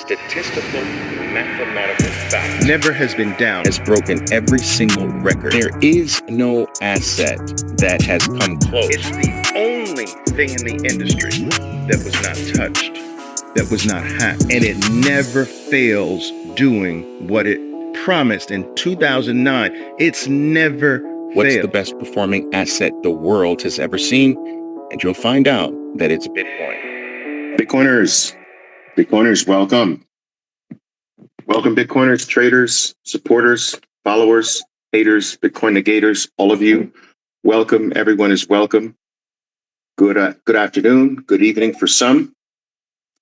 statistical, mathematical fact never has been down. has broken every single record. There is no asset that has come close. It's the only thing in the industry that was not touched, that was not hacked, and it never fails doing what it promised in 2009. It's never What's failed. the best performing asset the world has ever seen? And you'll find out that it's Bitcoin. Bitcoiners, welcome. Welcome, Bitcoiners, traders, supporters, followers, haters, Bitcoin negators, all of you. Welcome. Everyone is welcome. Good afternoon, good evening for some.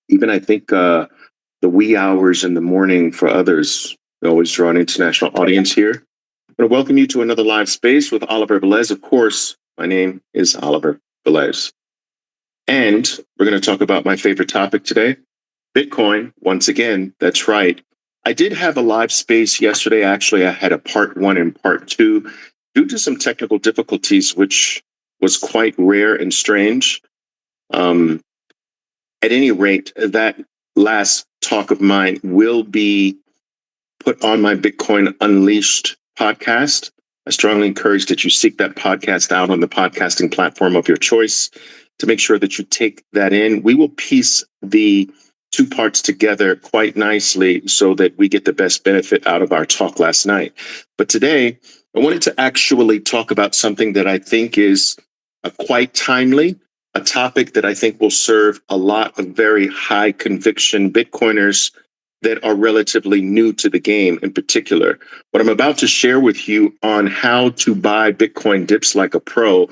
Even I think the wee hours in the morning for others. We always draw an international audience here. I want to welcome you to another live space with Oliver Velez. Of course, my name is Oliver Velez. And we're going to talk about my favorite topic today, Bitcoin. Once again, that's right. I did have a live space yesterday. Actually, I had a part 1 and part 2 due to some technical difficulties, which was quite rare and strange. At any rate, that last talk of mine will be put on my Bitcoin Unleashed podcast. I strongly encourage that you seek that podcast out on the podcasting platform of your choice to make sure that you take that in. We will piece the two parts together quite nicely so that we get the best benefit out of our talk last night. But today, I wanted to actually talk about something that I think is quite timely, a topic that I think will serve a lot of very high conviction Bitcoiners that are relatively new to the game in particular. What I'm about to share with you on how to buy Bitcoin dips like a pro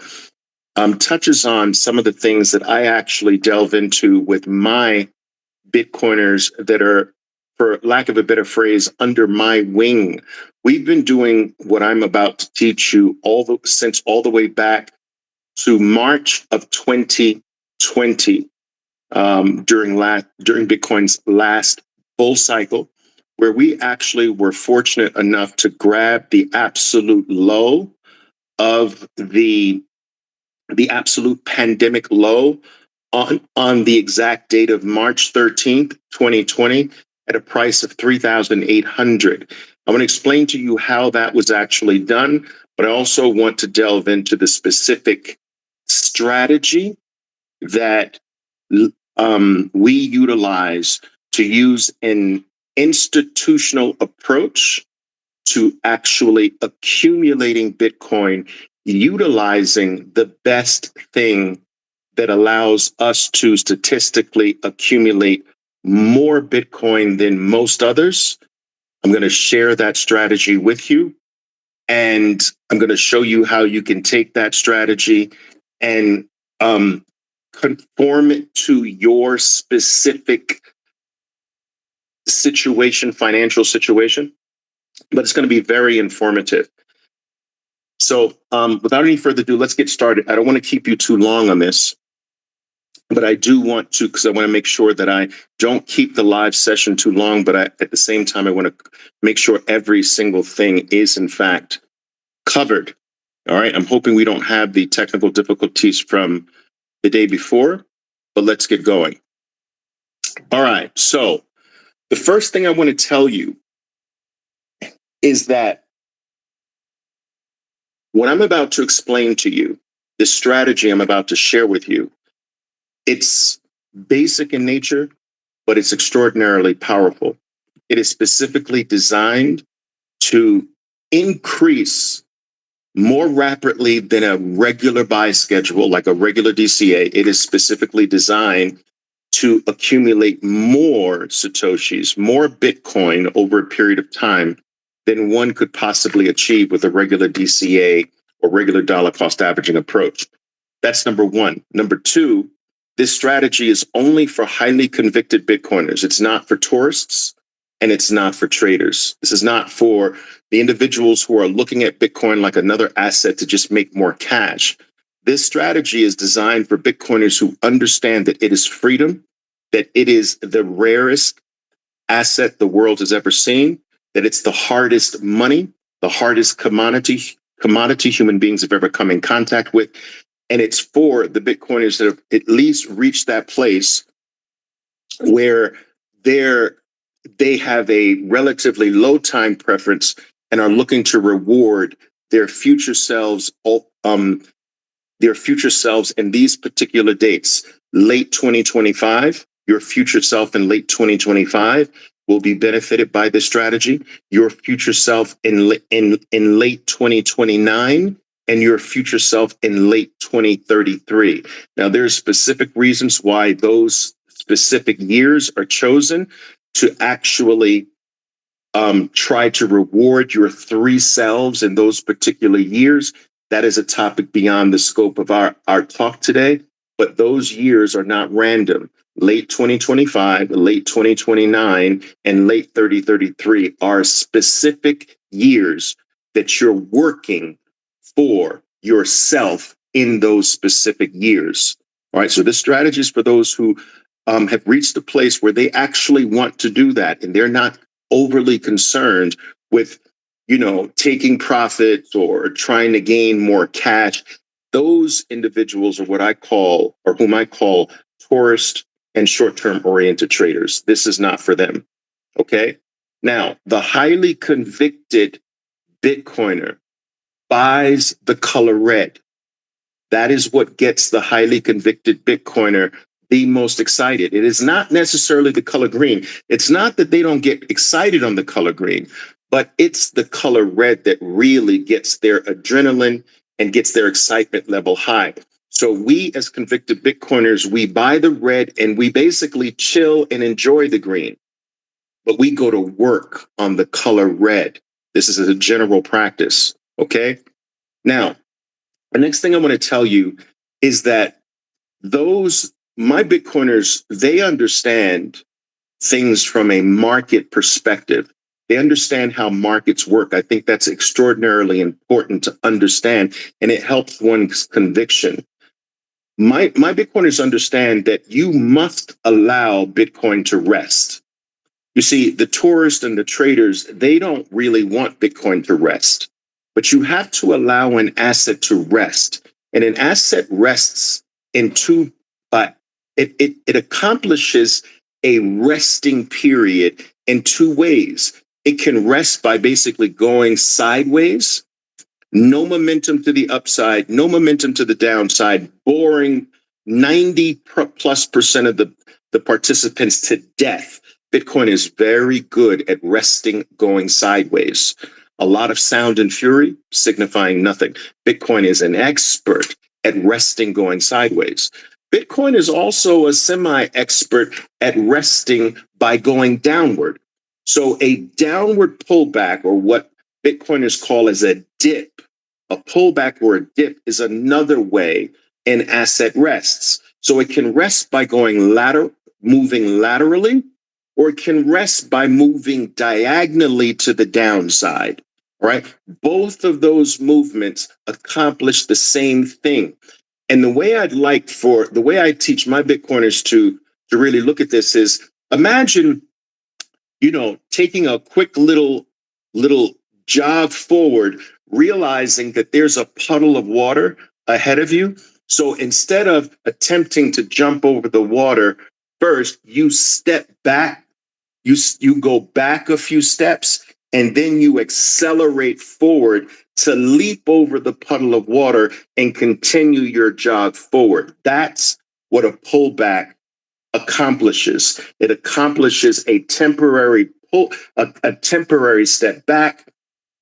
touches on some of the things that I actually delve into with my Bitcoiners that are, for lack of a better phrase, under my wing. We've been doing what I'm about to teach you since all the way back to March of 2020, during Bitcoin's last bull cycle, where we actually were fortunate enough to grab the absolute low of the absolute pandemic low on the exact date of March 13th, 2020, at a price of 3,800. I want to explain to you how that was actually done, but I also want to delve into the specific strategy that we utilize to use an institutional approach to actually accumulating Bitcoin, utilizing the best thing that allows us to statistically accumulate more Bitcoin than most others. I'm going to share that strategy with you, and I'm going to show you how you can take that strategy and conform it to your specific situation, financial situation. But it's going to be very informative. So without any further ado, let's get started. I don't want to keep you too long on this, but I do want to, because I want to make sure that I don't keep the live session too long, but at the same time, I want to make sure every single thing is in fact covered. All right. I'm hoping we don't have the technical difficulties from the day before, but let's get going. All right. So the first thing I want to tell you is that what I'm about to explain to you, this strategy I'm about to share with you, it's basic in nature, but it's extraordinarily powerful. It is specifically designed to increase more rapidly than a regular buy schedule, like a regular DCA. It is specifically designed to accumulate more Satoshis, more Bitcoin over a period of time than one could possibly achieve with a regular DCA or regular dollar cost averaging approach. That's number one. Number two, this strategy is only for highly convicted Bitcoiners. It's not for tourists and it's not for traders. This is not for the individuals who are looking at Bitcoin like another asset to just make more cash. This strategy is designed for Bitcoiners who understand that it is freedom, that it is the rarest asset the world has ever seen, that it's the hardest money, the hardest commodity human beings have ever come in contact with. And it's for the Bitcoiners that have at least reached that place where their they have a relatively low time preference and are looking to reward their future selves, their future selves in these particular dates. Late 2025, your future self in late 2025 will be benefited by this strategy. Your future self in late 2029 and your future self in late 2033. Now, there's specific reasons why those specific years are chosen to actually try to reward your three selves in those particular years. That is a topic beyond the scope of our talk today, but those years are not random. Late 2025, late 2029, and late 3033 are specific years that you're working for yourself in those specific years. All right, so this strategy is for those who have reached a place where they actually want to do that and they're not overly concerned with, taking profits or trying to gain more cash. Those individuals are what I call, or whom I call, tourist and short-term oriented traders. This is not for them. Okay. Now, the highly convicted Bitcoiner buys the color red. That is what gets the highly convicted Bitcoiner the most excited. It is not necessarily the color green. It's not that they don't get excited on the color green, but it's the color red that really gets their adrenaline and gets their excitement level high. So we as convicted Bitcoiners, we buy the red and we basically chill and enjoy the green, but we go to work on the color red. This is a general practice. Okay. Now, the next thing I want to tell you is that my Bitcoiners, they understand things from a market perspective. They understand how markets work. I think that's extraordinarily important to understand, and it helps one's conviction. My Bitcoiners understand that you must allow Bitcoin to rest. You see, the tourists and the traders, they don't really want Bitcoin to rest, but you have to allow an asset to rest. And an asset rests in two, it accomplishes a resting period in two ways. It can rest by basically going sideways, no momentum to the upside, no momentum to the downside, boring 90+% of the participants to death. Bitcoin is very good at resting going sideways. A lot of sound and fury signifying nothing. Bitcoin is an expert at resting going sideways. Bitcoin is also a semi-expert at resting by going downward. So a downward pullback, or what Bitcoiners call as a dip, a pullback or a dip, is another way an asset rests. So it can rest by moving laterally, or it can rest by moving diagonally to the downside. All right. Both of those movements accomplish the same thing. And the way I teach my Bitcoiners to really look at this is, imagine, taking a quick little jog forward, realizing that there's a puddle of water ahead of you. So instead of attempting to jump over the water first, you step back, you go back a few steps, and then you accelerate forward to leap over the puddle of water and continue your jog forward. That's what a pullback accomplishes. It accomplishes a temporary temporary step back,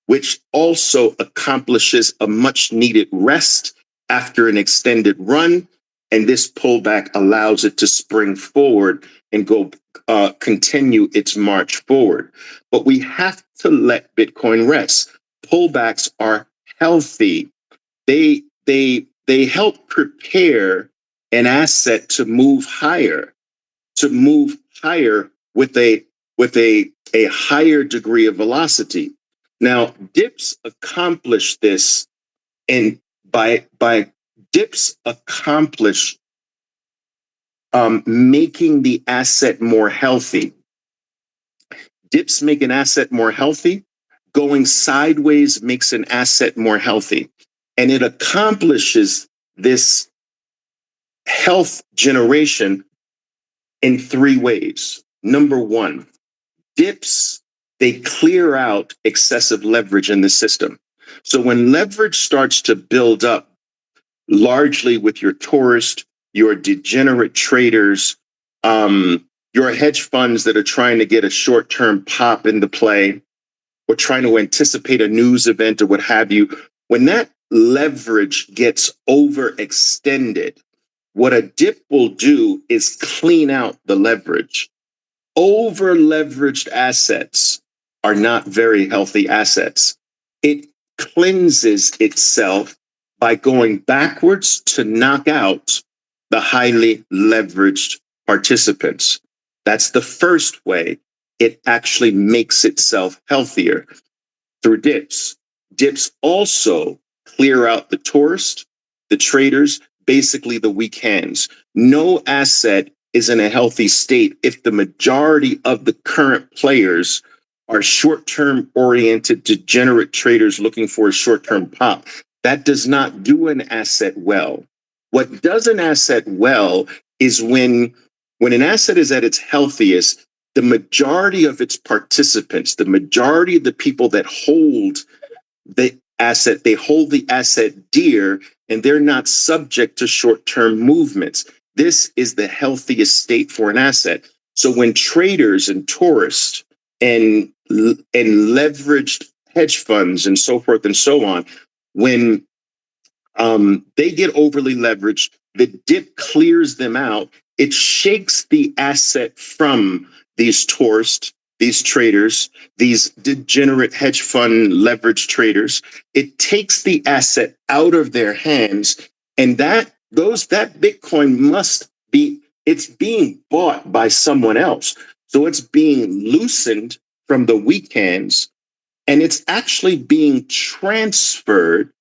which also accomplishes a much needed rest after an extended run. And this pullback allows it to spring forward and continue its march forward. But we have to let Bitcoin rest. Pullbacks are healthy. They help prepare an asset to move higher with a higher degree of velocity. Now, dips accomplish this, and by dips accomplish making the asset more healthy. Dips make an asset more healthy. Going sideways makes an asset more healthy. And it accomplishes this health generation in three ways. Number one, dips, they clear out excessive leverage in the system. So when leverage starts to build up largely with your tourist, your degenerate traders, your hedge funds that are trying to get a short-term pop in the play or trying to anticipate a news event or what have you, when that leverage gets overextended, what a dip will do is clean out the leverage. Over leveraged assets are not very healthy assets. It cleanses itself by going backwards to knock out the highly leveraged participants. That's the first way it actually makes itself healthier through dips. Dips also clear out the tourist, the traders, basically the weak hands. No asset is in a healthy state if the majority of the current players are short-term oriented, degenerate traders looking for a short-term pop. That does not do an asset well. What does an asset well is when an asset is at its healthiest, the majority of its participants, the majority of the people that hold the asset, they hold the asset dear, and they're not subject to short-term movements. This is the healthiest state for an asset. So when traders and tourists and leveraged hedge funds and so forth and so on, when they get overly leveraged, the dip clears them out. It shakes the asset from these tourists, these traders, these degenerate hedge fund leverage traders. It takes the asset out of their hands, and that Bitcoin must be, it's being bought by someone else. So it's being loosened from the weak hands, and it's actually being transferred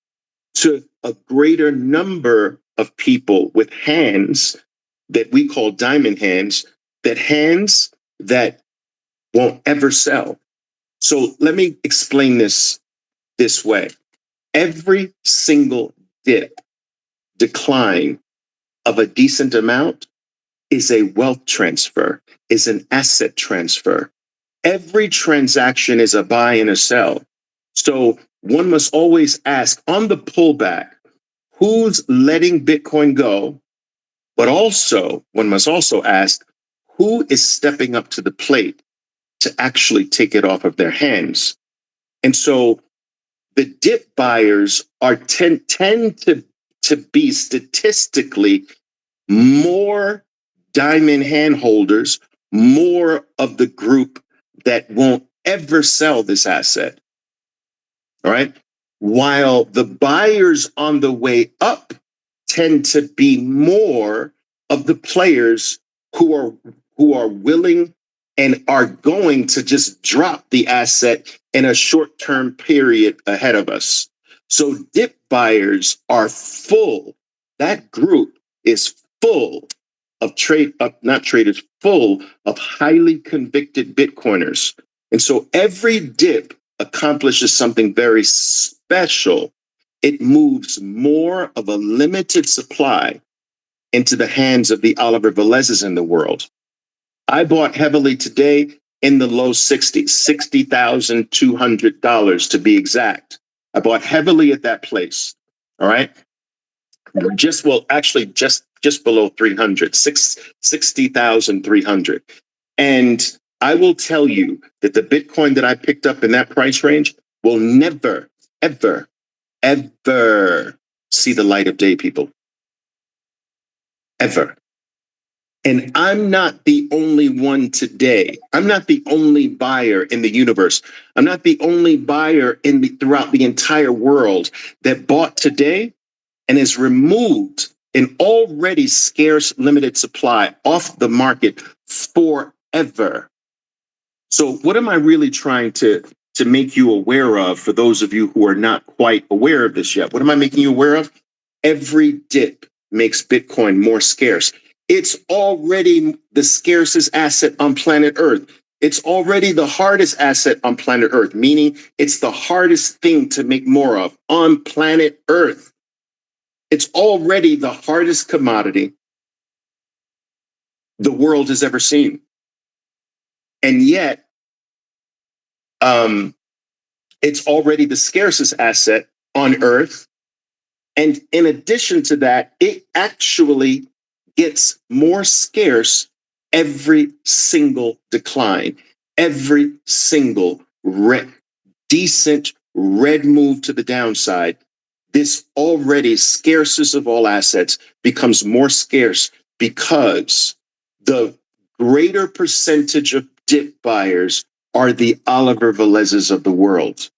to a greater number of people with hands that we call diamond hands, that won't ever sell. So let me explain this way. Every single dip decline of a decent amount is a wealth transfer, is an asset transfer. Every transaction is a buy and a sell. So one must always ask on the pullback, who's letting Bitcoin go? But also, one must also ask, who is stepping up to the plate to actually take it off of their hands? And so the dip buyers tend to be statistically more diamond hand holders, more of the group that won't ever sell this asset. All right. While the buyers on the way up tend to be more of the players who are willing and are going to just drop the asset in a short-term period ahead of us. So dip buyers are full. That group is full of full of highly convicted Bitcoiners. And so every dip accomplishes something very special. It moves more of a limited supply into the hands of the Oliver Velez's in the world. I bought heavily today in the low 60s, $60,200 to be exact. I bought heavily at that place. All right. Just below 300, 60,300. And I will tell you that the Bitcoin that I picked up in that price range will never, ever, ever see the light of day, people. Ever. And I'm not the only one today. I'm not the only buyer in the universe. I'm not the only buyer throughout the entire world that bought today and has removed an already scarce limited supply off the market forever. So what am I really trying to make you aware of for those of you who are not quite aware of this yet? What am I making you aware of? Every dip makes Bitcoin more scarce. It's already the scarcest asset on planet Earth. It's already the hardest asset on planet Earth, meaning it's the hardest thing to make more of on planet Earth. It's already the hardest commodity the world has ever seen. And yet, It's already the scarcest asset on earth. And in addition to that, it actually gets more scarce every single decline, every single decent red move to the downside. This already scarcest of all assets becomes more scarce because the greater percentage of dip buyers are the Oliver Velez's of the world.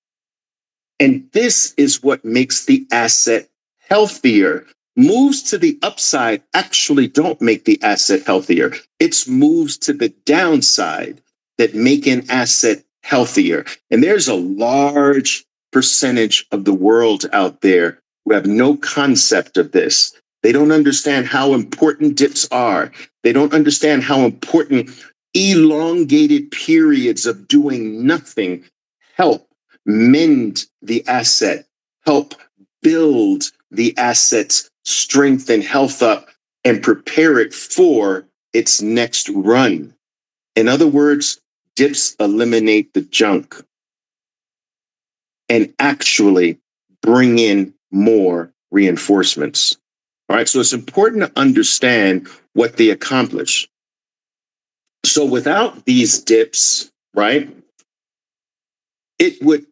And this is what makes the asset healthier. Moves to the upside actually don't make the asset healthier. It's moves to the downside that make an asset healthier. And there's a large percentage of the world out there who have no concept of this. They don't understand how important dips are. They don't understand how important elongated periods of doing nothing help mend the asset, help build the asset's strength and health up, and prepare it for its next run. In other words, dips eliminate the junk and actually bring in more reinforcements. All right, so it's important to understand what they accomplish. So without these dips, right, it would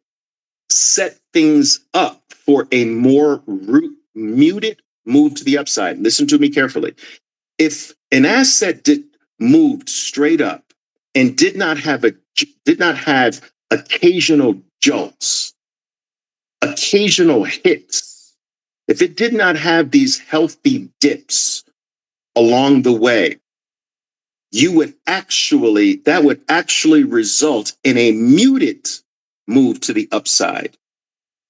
set things up for a more muted move to the upside. Listen to me carefully. If an asset moved straight up and did not have occasional jolts, occasional hits, if it did not have these healthy dips along the way, that would actually result in a muted move to the upside.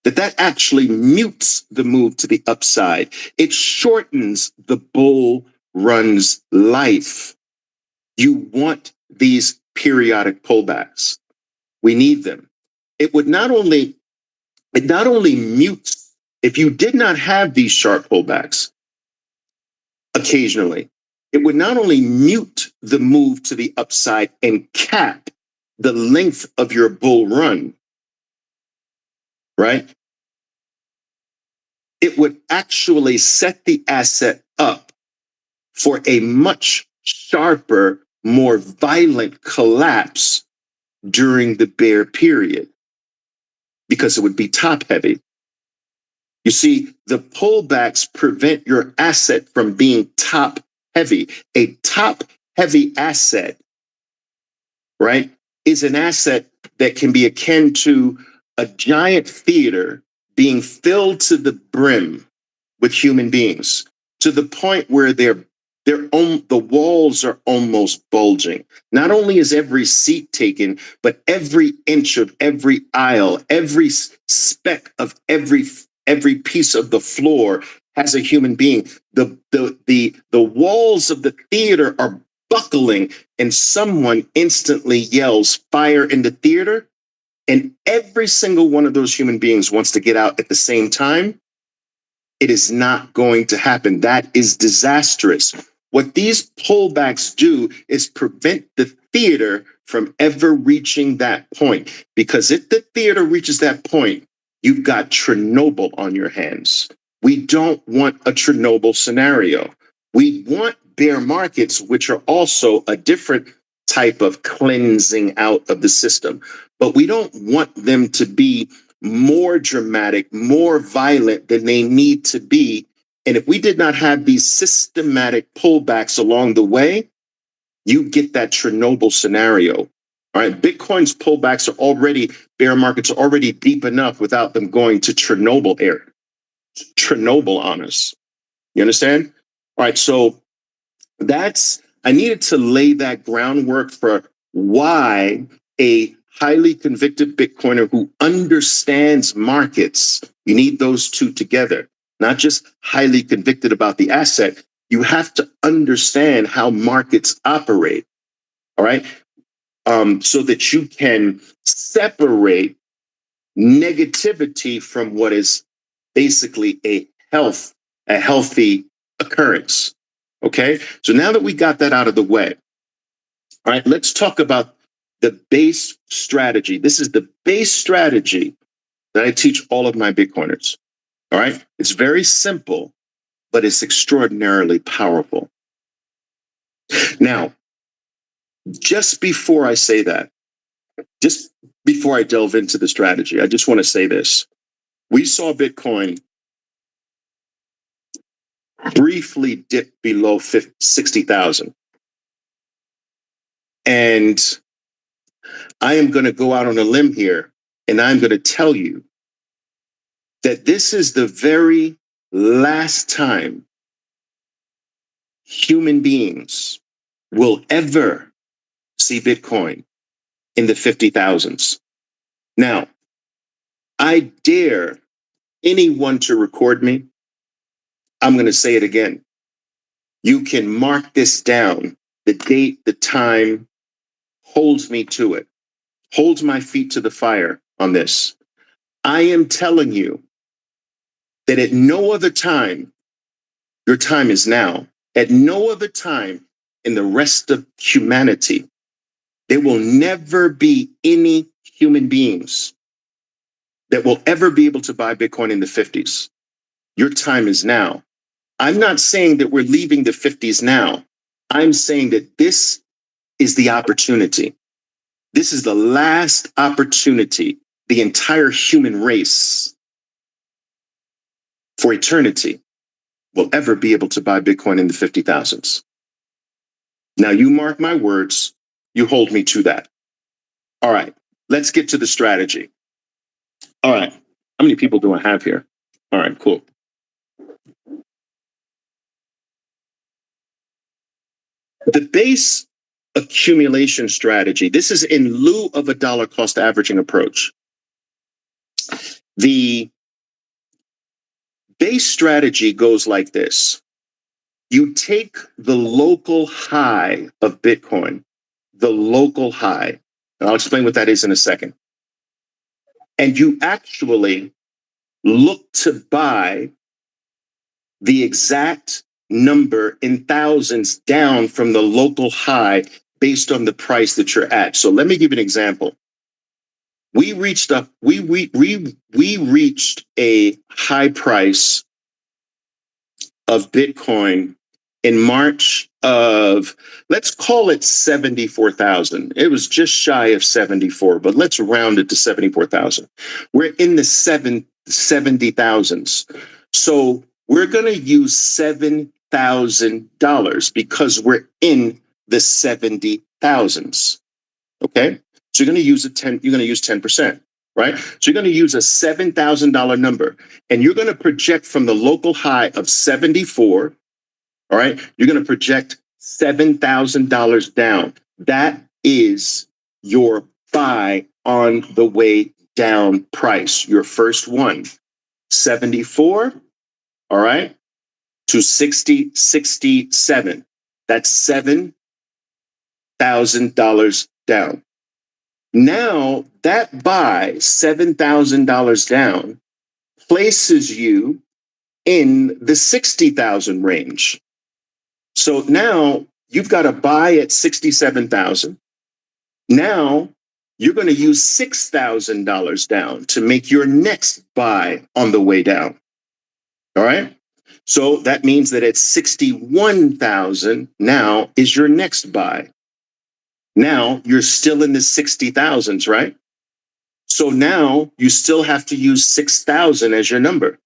That actually mutes the move to the upside. It shortens the bull run's life. You want these periodic pullbacks. We need them. It not only mutes, if you did not have these sharp pullbacks occasionally, it would not only mute the move to the upside and cap the length of your bull run, right? It would actually set the asset up for a much sharper, more violent collapse during the bear period because it would be top heavy. You see, the pullbacks prevent your asset from being top heavy. A top heavy asset, right, is an asset that can be akin to a giant theater being filled to the brim with human beings to the point where the walls are almost bulging. Not only is every seat taken, but every inch of every aisle, every speck of every piece of the floor has a human being. The walls of the theater are buckling, and someone instantly yells, "Fire in the theater!" And every single one of those human beings wants to get out at the same time. It is not going to happen. That is disastrous. What these pullbacks do is prevent the theater from ever reaching that point. Because if the theater reaches that point, you've got Chernobyl on your hands. We don't want a Chernobyl scenario. We want bear markets, which are also a different type of cleansing out of the system. But we don't want them to be more dramatic, more violent than they need to be. And if we did not have these systematic pullbacks along the way, you get that Chernobyl scenario. All right, Bitcoin's pullbacks are already, bear markets are already deep enough without them going to Chernobyl on us. You understand? All right, so I needed to lay that groundwork for why a highly convicted Bitcoiner who understands markets, you need those two together, not just highly convicted about the asset. You have to understand how markets operate, all right? So that you can separate negativity from what is basically a healthy occurrence. Okay, so now that we got that out of the way, all right, let's talk about the base strategy. This is the base strategy that I teach all of my Bitcoiners. All right. It's very simple, but it's extraordinarily powerful. Now, just before I say that, just before I delve into the strategy, I just want to say this. We saw Bitcoin briefly dip below 60,000. And I am going to go out on a limb here, and I'm going to tell you that this is the very last time human beings will ever see Bitcoin in the 50,000s. Now, I dare anyone to record me. I'm going to say it again. You can mark this down. The date, the time holds me to it, holds my feet to the fire on this. I am telling you that at no other time, your time is now. At no other time in the rest of humanity, there will never be any human beings that will ever be able to buy Bitcoin in the 50s. Your time is now. I'm not saying that we're leaving the 50s now. I'm saying that this is the opportunity. This is the last opportunity the entire human race for eternity will ever be able to buy Bitcoin in the 50,000s. Now, you mark my words, you hold me to that. All right, let's get to the strategy. All right, how many people do I have here? All right, cool. The base accumulation strategy, this is in lieu of a dollar cost averaging approach. The base strategy goes like this. You take the local high of Bitcoin, the local high, and I'll explain what that is in a second. And you actually look to buy the exact number in thousands down from the local high based on the price that you're at. So let me give you an example. We reached a high price of Bitcoin in March of, let's call it 74,000. It was just shy of 74, but let's round it to 74,000. We're in the 70,000s. So we're going to use $7,000 because we're in the 70,000s. Okay? So you're going to use 10%, right? So you're going to use a $7,000 number, and you're going to project from the local high of 74. All right, you're going to project $7,000 down. That is your buy on the way down price. Your first one, 74. All right, to 67. That's $7,000 down. Now that buy, $7,000 down, places you in the 60,000 range. So now you've got a buy at 67,000. Now you're going to use $6,000 down to make your next buy on the way down. All right. So that means that at 61,000 now is your next buy. Now you're still in the 60,000s, right? So now you still have to use 6,000 as your number.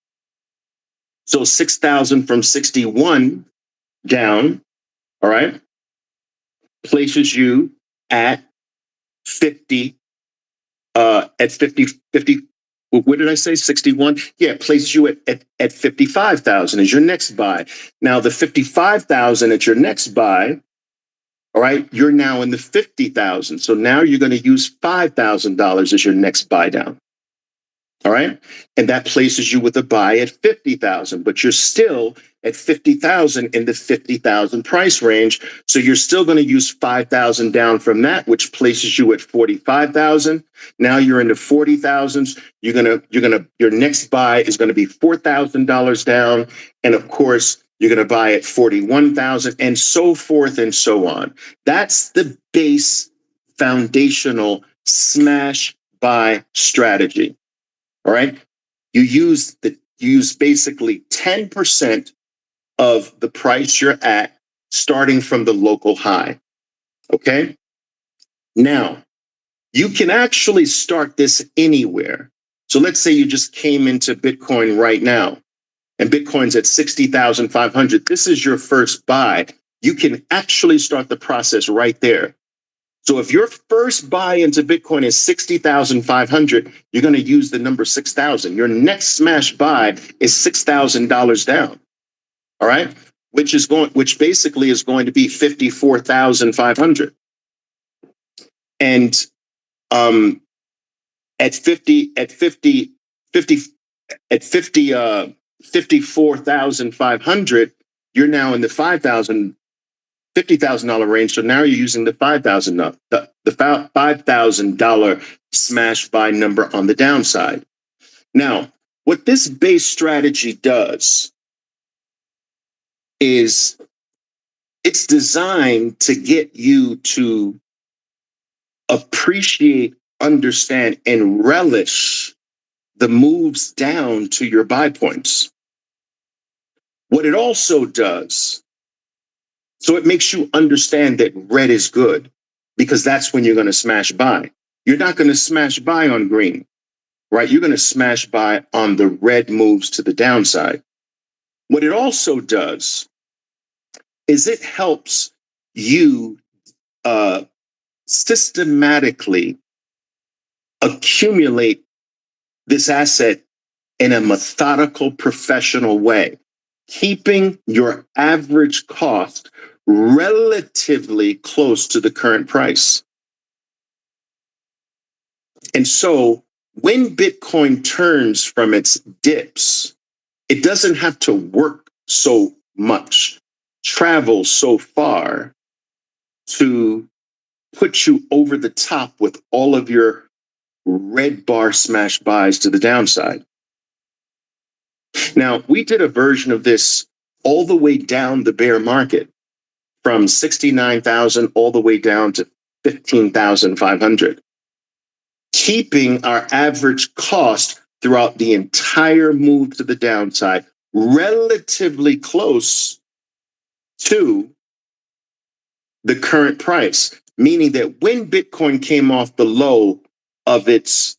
So 6,000 from 61 down, all right, places you at 50, at 50, what did I say? 61? Yeah, places you at 55,000 as your next buy. Now the 55,000 at your next buy, all right, you're now in the 50,000. So now you're going to use $5,000 as your next buy down. All right. And that places you with a buy at 50,000, but you're still at 50,000 in the 50,000 price range. So you're still going to use 5,000 down from that, which places you at 45,000. Now you're into 40,000s. Your next buy is going to be $4,000 down. And of course, you're going to buy at 41,000 and so forth and so on. That's the base foundational smash buy strategy. All right. You use basically 10% of the price you're at, starting from the local high. Okay. Now, you can actually start this anywhere. So let's say you just came into Bitcoin right now and Bitcoin's at 60,500. This is your first buy. You can actually start the process right there. So if your first buy into Bitcoin is 60,500, you're going to use the number 6,000. Your next smash buy is $6,000 down. All right. Which basically is going to be 54,500. And at 54,500, you're now in the $50,000 range. So now you're using the $5,000 smash buy number on the downside. Now, what this base strategy does is it's designed to get you to appreciate, understand, and relish the moves down to your buy points. What it also does, so it makes you understand that red is good, because that's when you're going to smash buy. You're not going to smash buy on green, right? You're going to smash buy on the red moves to the downside. What it also does is it helps you systematically accumulate this asset in a methodical, professional way, keeping your average cost relatively close to the current price. And so when Bitcoin turns from its dips, it doesn't have to work so much, travel so far to put you over the top with all of your red bar smash buys to the downside. Now, we did a version of this all the way down the bear market, from 69,000 all the way down to 15,500, keeping our average cost throughout the entire move to the downside relatively close to the current price, meaning that when Bitcoin came off the low of its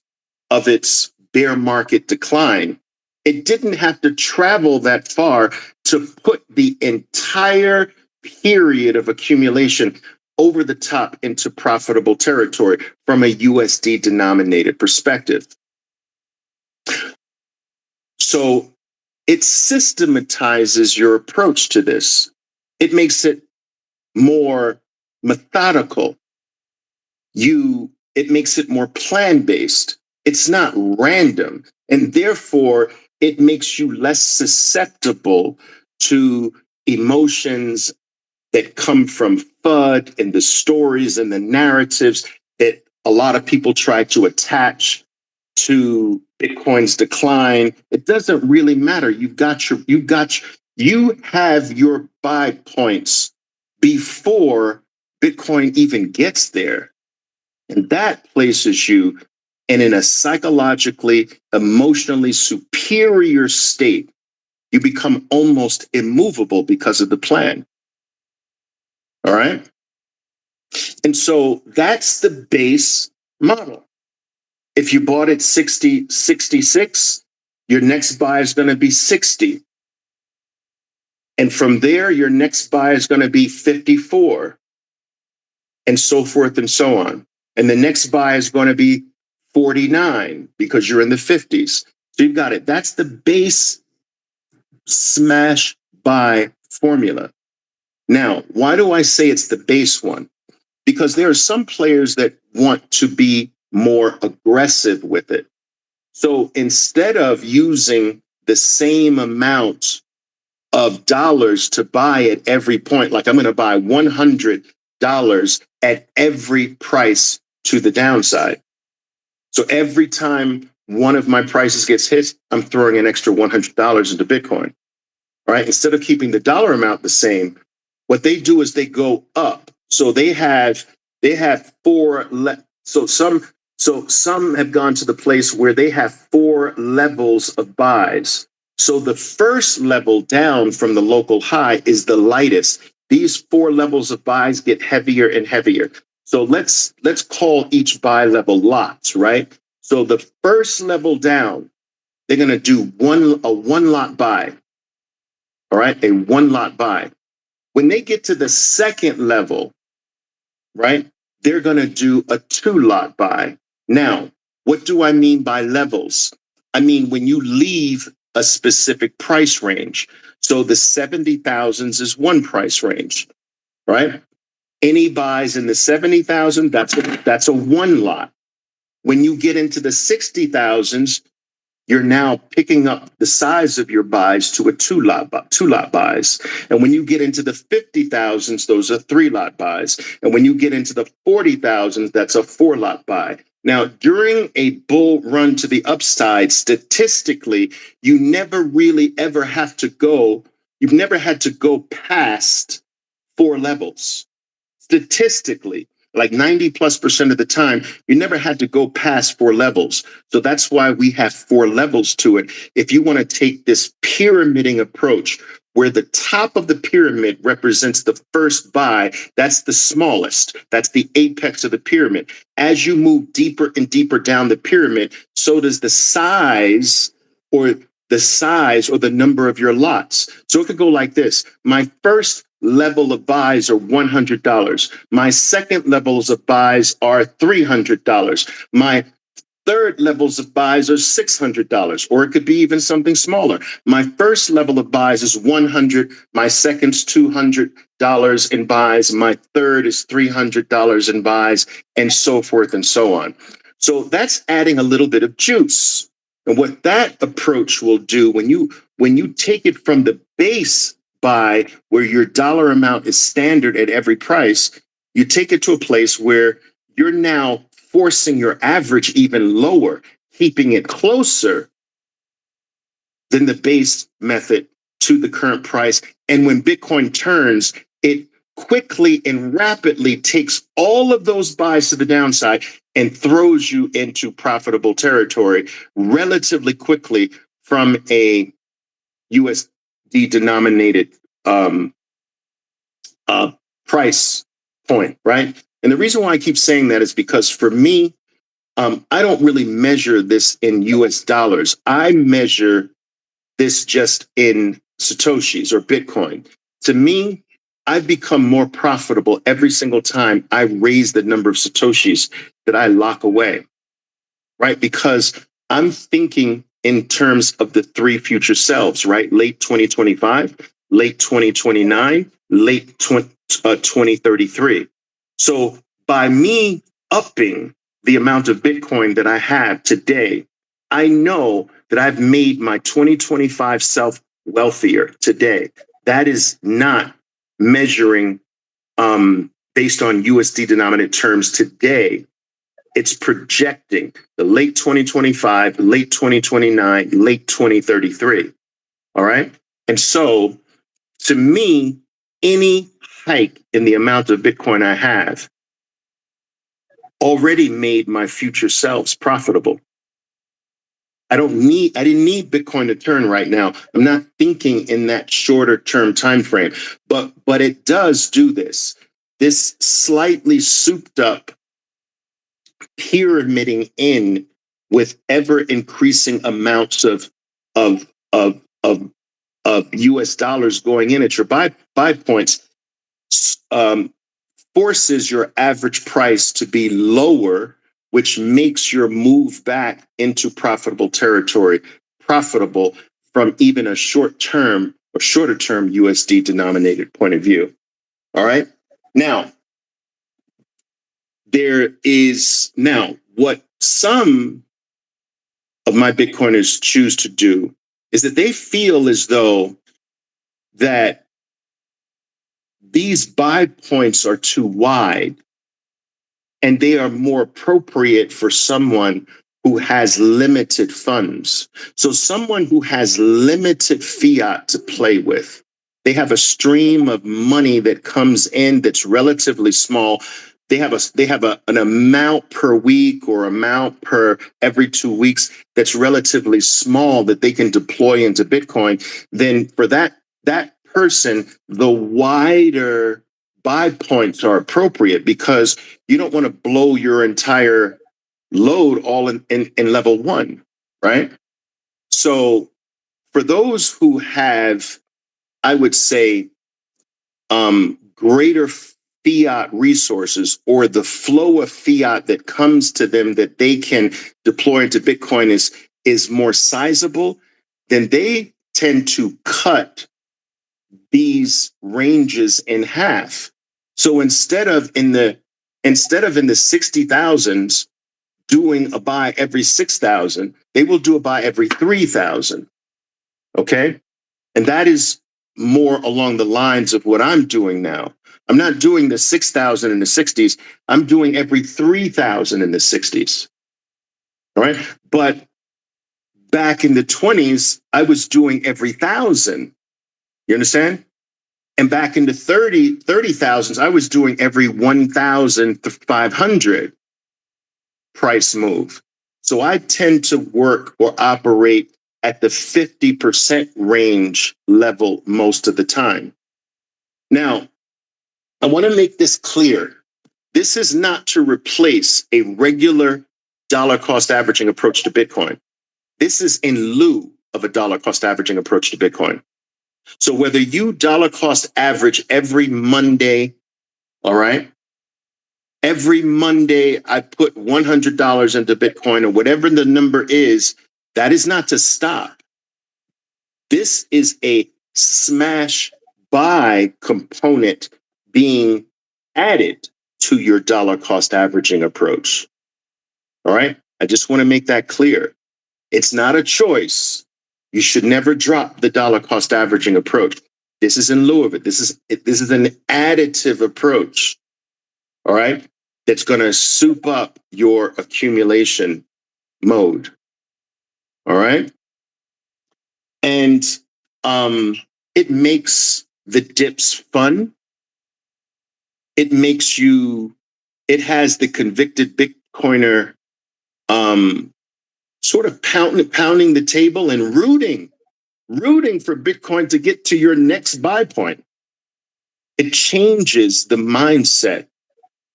bear market decline, it didn't have to travel that far to put the entire period of accumulation over the top into profitable territory from a USD denominated perspective. So it systematizes your approach to this. It makes it more methodical. It makes it more plan-based. It's not random. And therefore, it makes you less susceptible to emotions that come from FUD and the stories and the narratives that a lot of people try to attach to Bitcoin's decline. It doesn't really matter. You have your buy points before Bitcoin even gets there. And that places you in a psychologically, emotionally superior state. You become almost immovable because of the plan. All right. And so that's the base model. If you bought at 66, your next buy is going to be 60. And from there, your next buy is going to be 54, and so forth and so on. And the next buy is going to be 49 because you're in the 50s. So you've got it. That's the base smash buy formula. Now, why do I say it's the base one? Because there are some players that want to be more aggressive with it. So instead of using the same amount of dollars to buy at every point, like I'm going to buy $100 at every price to the downside. So every time one of my prices gets hit, I'm throwing an extra $100 into Bitcoin. All right. Instead of keeping the dollar amount the same, what they do is they go up. So they have They have some have gone to the place where they have 4 levels of buys. So the first level down from the local high is the lightest. These 4 levels of buys get heavier and heavier. So let's call each buy level lots, right? So the first level down, they're going to do a one lot buy. All right, a one lot buy. When they get to the second level, right, they're going to do a 2 lot buy. Now, what do I mean by levels? I mean, when you leave a specific price range. So the 70,000s is one price range, right? Any buys in the 70,000, that's a one lot. When you get into the 60,000s, you're now picking up the size of your buys to a two lot buys. And when you get into the 50,000s, those are 3 lot buys. And when you get into the 40,000s, that's a 4 lot buy. Now, during a bull run to the upside, statistically, you never really ever have to go, you've never had to go past 4 levels. Statistically, like 90+% of the time, you never had to go past 4 levels. So that's why we have 4 levels to it. If you want to take this pyramiding approach, where the top of the pyramid represents the first buy, that's the smallest. That's the apex of the pyramid. As you move deeper and deeper down the pyramid, so does the size or the number of your lots. So it could go like this. My first level of buys are $100. My second levels of buys are $300. My third levels of buys are $600, or it could be even something smaller. My first level of buys is $100. My second's $200 in buys. My third is $300 in buys, and so forth and so on. So that's adding a little bit of juice. And what that approach will do when you take it from the base buy, where your dollar amount is standard at every price, you take it to a place where you're now forcing your average even lower, keeping it closer than the base method to the current price. And when Bitcoin turns, it quickly and rapidly takes all of those buys to the downside and throws you into profitable territory relatively quickly from a USD denominated price point, right? And the reason why I keep saying that is because for me, I don't really measure this in US dollars. I measure this just in Satoshis or Bitcoin. To me, I've become more profitable every single time I raise the number of Satoshis that I lock away, right? Because I'm thinking in terms of the 3 future selves, right? Late 2025, late 2029, late 2033. So by me upping the amount of Bitcoin that I have today, I know that I've made my 2025 self wealthier today. That is not measuring based on USD denominated terms today. It's projecting the late 2025, late 2029, late 2033. All right. And so to me, any hike in the amount of Bitcoin I have already made my future selves profitable. I didn't need Bitcoin to turn right now. I'm not thinking in that shorter term time frame, but it does do this. This slightly souped up pyramiding in with ever increasing amounts of US dollars going in at your buy points forces your average price to be lower, which makes your move back into profitable territory profitable from even a short term or shorter term USD denominated point of view. All right. Now, what some of my Bitcoiners choose to do is that they feel as though that these buy points are too wide and they are more appropriate for someone who has limited funds. So someone who has limited fiat to play with, they have a stream of money that comes in that's relatively small. an amount per week or amount per every 2 weeks that's relatively small that they can deploy into Bitcoin, then for that person, the wider buy points are appropriate, because you don't want to blow your entire load all in level one, right? So for those who have, I would say, greater fiat resources, or the flow of fiat that comes to them that they can deploy into Bitcoin is more sizable, then they tend to cut these ranges in half. So instead of in the 60,000s doing a buy every 6,000, they will do a buy every 3,000. Okay? And that is more along the lines of what I'm doing now. I'm not doing the 6,000 in the 60s. I'm doing every 3,000 in the 60s. All right. But back in the 20s, I was doing every 1,000. You understand? And back in the 30,000s, I was doing every 1,500 price move. So I tend to work or operate at the 50% range level most of the time. Now, I want to make this clear. This is not to replace a regular dollar cost averaging approach to Bitcoin. This is in lieu of a dollar cost averaging approach to Bitcoin. So whether you dollar cost average every Monday, all right? Every Monday, I put $100 into Bitcoin, or whatever the number is, that is not to stop. This is a smash buy component being added to your dollar cost averaging approach. All right. I just want to make that clear. It's not a choice. You should never drop the dollar cost averaging approach. This is in lieu of it. This is an additive approach. All right. That's going to soup up your accumulation mode. All right. And it makes the dips fun. It has the convicted Bitcoiner sort of pounding the table and rooting for Bitcoin to get to your next buy point. It changes the mindset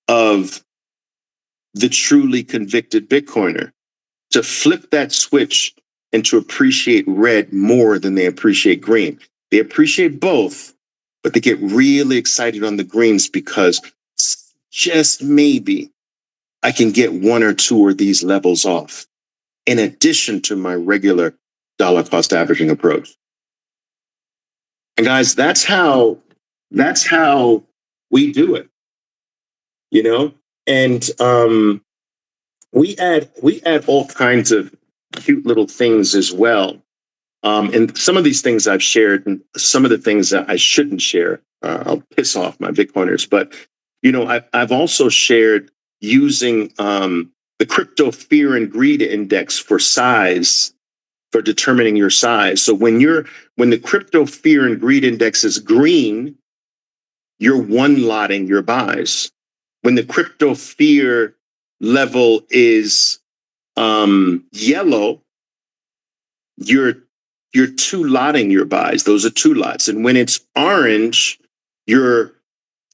of the truly convicted Bitcoiner to flip that switch and to appreciate red more than they appreciate green. They appreciate both, but they get really excited on the greens because just maybe I can get one or two of these levels off, in addition to my regular dollar cost averaging approach. And guys, that's how we do it, you know? And we add all kinds of cute little things as well. And some of these things I've shared, and some of the things that I shouldn't share, I'll piss off my Bitcoiners. But I've also shared using the crypto fear and greed index for size, for determining your size. So when the crypto fear and greed index is green, you're one-lotting your buys. When the crypto fear level is yellow, you're two-lotting your buys. Those are two lots. And when it's orange, you're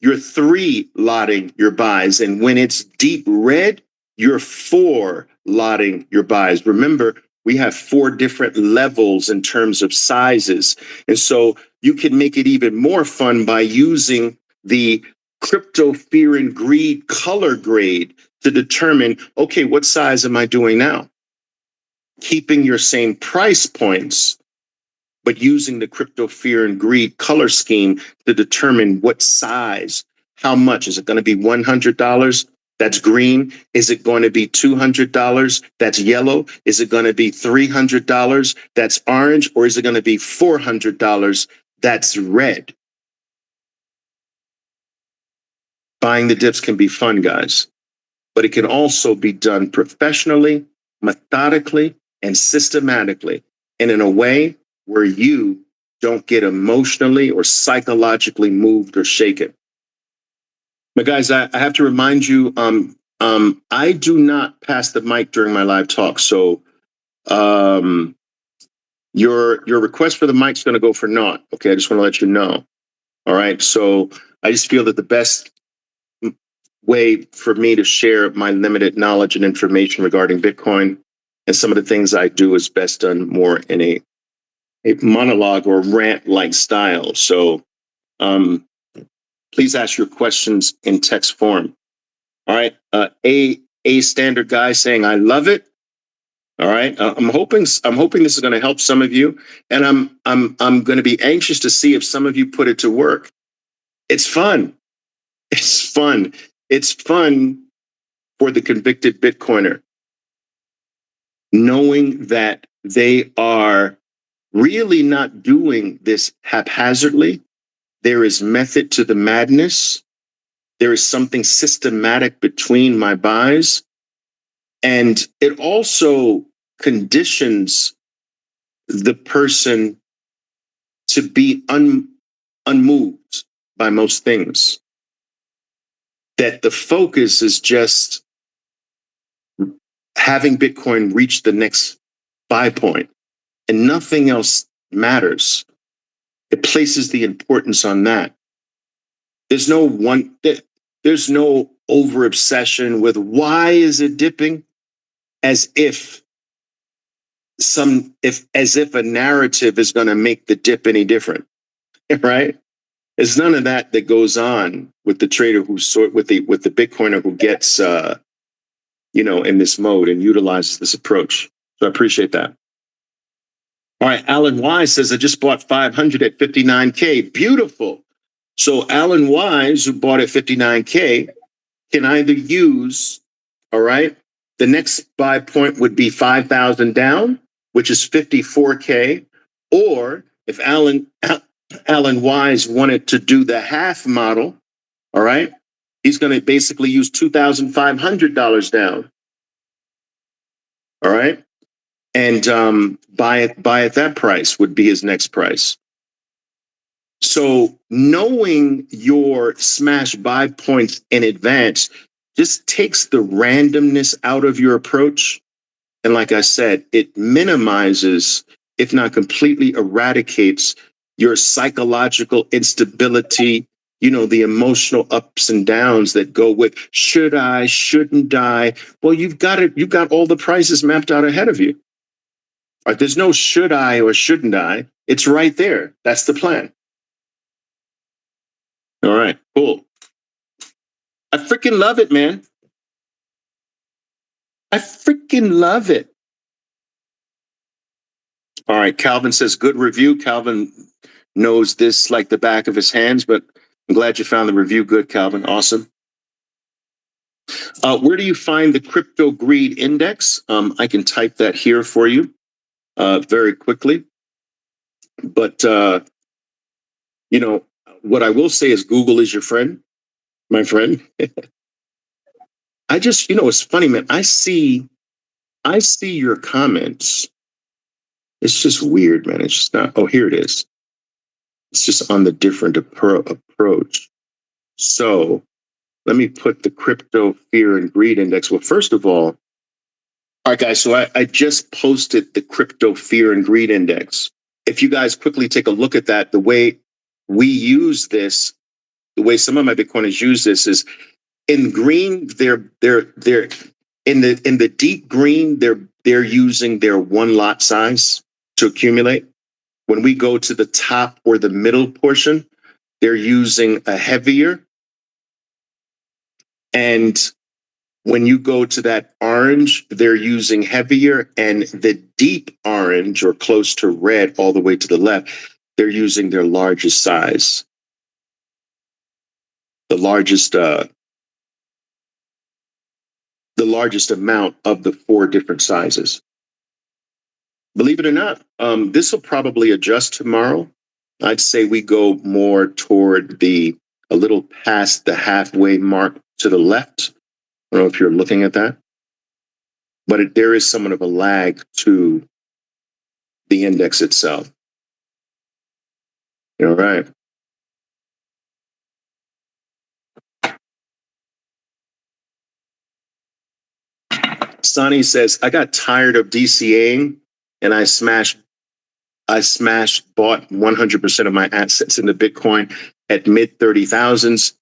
three-lotting your buys. And when it's deep red, you're four-lotting your buys. Remember, we have 4 different levels in terms of sizes. And so you can make it even more fun by using the crypto fear and greed color grade to determine, okay, what size am I doing now? Keeping your same price points, but using the crypto fear and greed color scheme to determine what size, how much. Is it going to be $100? That's green. Is it going to be $200? That's yellow. Is it going to be $300? That's orange. Or is it going to be $400? That's red. Buying the dips can be fun, guys, but it can also be done professionally, methodically, and systematically, and in a way where you don't get emotionally or psychologically moved or shaken. But guys, I have to remind you, I do not pass the mic during my live talk. So um, your request for the mic's going to go for naught. Okay, I just want to let you know. All right. So I just feel that the best way for me to share my limited knowledge and information regarding Bitcoin and some of the things I do is best done more in a monologue or rant like style. So um, please ask your questions in text form. All right. A standard guy saying, I love it. All right. I'm hoping this is going to help some of you. And I'm going to be anxious to see if some of you put it to work. It's fun. It's fun. It's fun for the convicted Bitcoiner, knowing that they are really not doing this haphazardly. There is method to the madness. There is something systematic between my buys. And it also conditions the person to be unmoved by most things. That the focus is just having Bitcoin reach the next buy point and nothing else matters. It places the importance on that. There's no over obsession with why is it dipping as if as if a narrative is going to make the dip any different, right? There's none of that that goes on with the trader with the Bitcoiner who gets in this mode and utilizes this approach. So I appreciate that. All right, Alan Wise says I just bought 500 at 59K. Beautiful. So Alan Wise, who bought at 59K, can either use, all right, the next buy point would be 5,000 down, which is 54K, or if Alan Wise wanted to do the half model, all right, he's going to basically use $2,500 down, all right, and buy at that price would be his next price. So knowing your smash buy points in advance just takes the randomness out of your approach. And like I said, it minimizes, if not completely eradicates, your psychological instability, the emotional ups and downs that go with should I, shouldn't I? Well, you've got all the prices mapped out ahead of you. All right, there's no should I or shouldn't I. It's right there. That's the plan. All right, cool. I freaking love it, man. I freaking love it. All right, Calvin says, good review. Calvin knows this like the back of his hands, but I'm glad you found the review good, Calvin. Awesome. Where do you find the crypto greed index? I can type that here for you very quickly. But, what I will say is Google is your friend, my friend. I just, it's funny, man. I see your comments. It's just weird, man. It's just not. Oh, here it is. It's just on the different approach. So let me put the crypto fear and greed index. Well, first of all right, guys. So I just posted the crypto fear and greed index. If you guys quickly take a look at that, the way we use this, the way some of my Bitcoiners use this is in green. They're in the deep green. They're using their one lot size to accumulate. When we go to the top or the middle portion, they're using a heavier. And when you go to that orange, they're using heavier. And the deep orange or close to red all the way to the left, they're using their largest size. The largest amount of the four different sizes. Believe it or not, this will probably adjust tomorrow. I'd say we go more toward a little past the halfway mark to the left. I don't know if you're looking at that, but there is somewhat of a lag to the index itself. All right. Sonny says, I got tired of DCAing and I bought 100% of my assets into Bitcoin at mid 30,000s.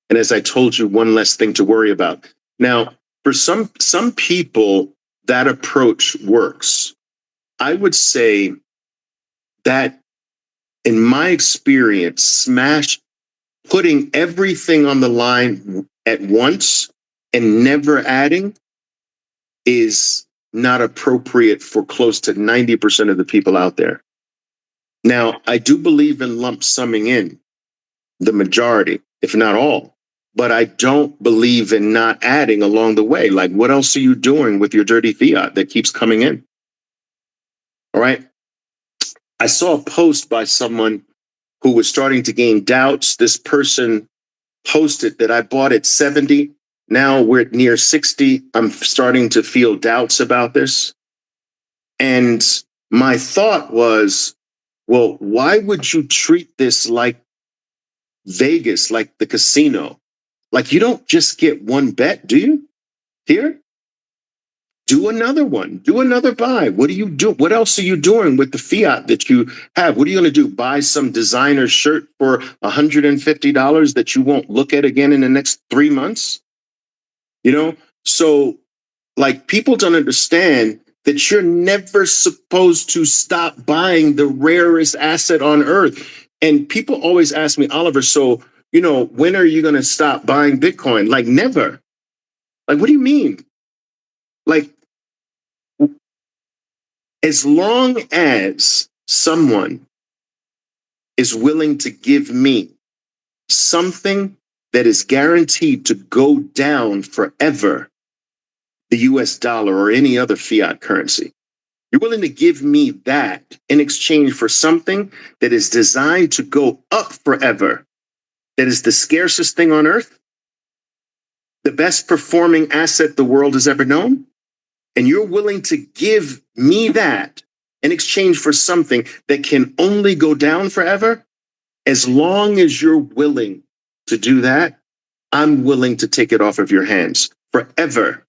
And as I told you, one less thing to worry about. Now, for some people, that approach works. I would say that in my experience, putting everything on the line at once and never adding is not appropriate for close to 90% of the people out there. Now, I do believe in lump summing in the majority, if not all, but I don't believe in not adding along the way. Like, what else are you doing with your dirty fiat that keeps coming in? All right. I saw a post by someone who was starting to gain doubts. This person posted that I bought at 70. Now we're at near 60. I'm starting to feel doubts about this. And my thought was, well, why would you treat this like Vegas, like the casino? Like, you don't just get one bet, do you? Here? Do another one. Do another buy. What do you do? What else are you doing with the fiat that you have? What are you going to do? Buy some designer shirt for $150 that you won't look at again in the next 3 months? You know? So, like, people don't understand that you're never supposed to stop buying the rarest asset on earth. And people always ask me, Oliver, so, when are you going to stop buying Bitcoin? Like, never. Like, what do you mean? Like, as long as someone is willing to give me something that is guaranteed to go down forever, the US dollar or any other fiat currency, you're willing to give me that in exchange for something that is designed to go up forever, that is the scarcest thing on earth, the best performing asset the world has ever known, and you're willing to give me that in exchange for something that can only go down forever, as long as you're willing to do that, I'm willing to take it off of your hands forever.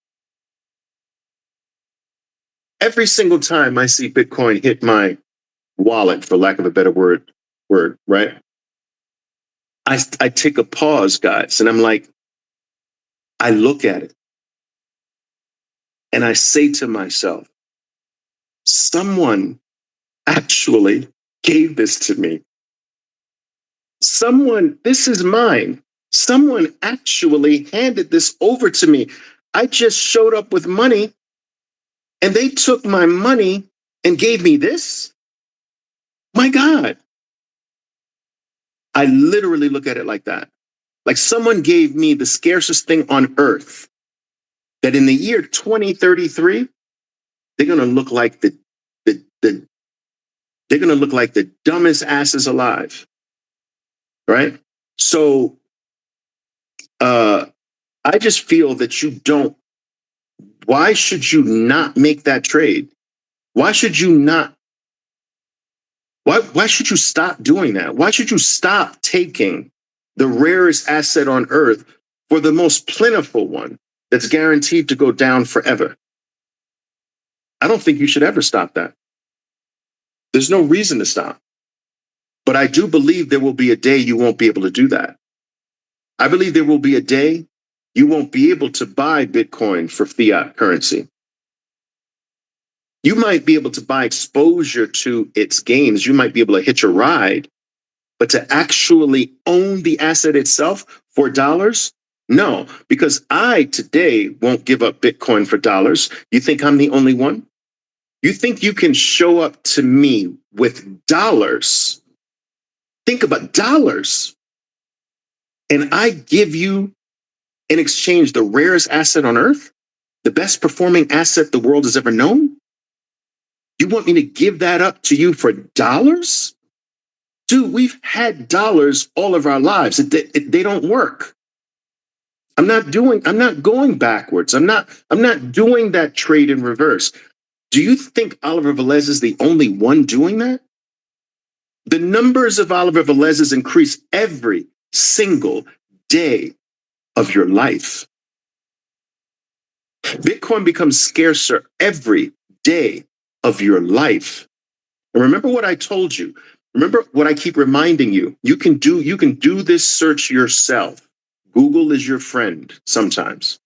Every single time I see Bitcoin hit my wallet, for lack of a better word, right? I take a pause, guys, and I'm like, I look at it and I say to myself, someone actually gave this to me. This is mine. Someone actually handed this over to me. I just showed up with money and they took my money and gave me this. My God. I literally look at it like that. Like, someone gave me the scarcest thing on earth that in the year 2033, they're going to look like they're going to look like the dumbest asses alive. Right? So, I just feel that why should you not make that trade? Why should you not? Why should you stop doing that? Why should you stop taking the rarest asset on earth for the most plentiful one that's guaranteed to go down forever? I don't think you should ever stop that. There's no reason to stop. But I do believe there will be a day you won't be able to do that. I believe there will be a day you won't be able to buy Bitcoin for fiat currency. You might be able to buy exposure to its gains. You might be able to hitch a ride, but to actually own the asset itself for dollars? No, because I today won't give up Bitcoin for dollars. You think I'm the only one? You think you can show up to me with dollars? Think about dollars. And I give you in exchange the rarest asset on earth, the best performing asset the world has ever known? You want me to give that up to you for dollars? Dude, we've had dollars all of our lives. They don't work. I'm not going backwards. I'm not doing that trade in reverse. Do you think Oliver Velez is the only one doing that? The numbers of Oliver Velez's increase every single day of your life. Bitcoin becomes scarcer every day of your life. And remember what I told you. Remember what I keep reminding you. You can do this search yourself. Google is your friend sometimes.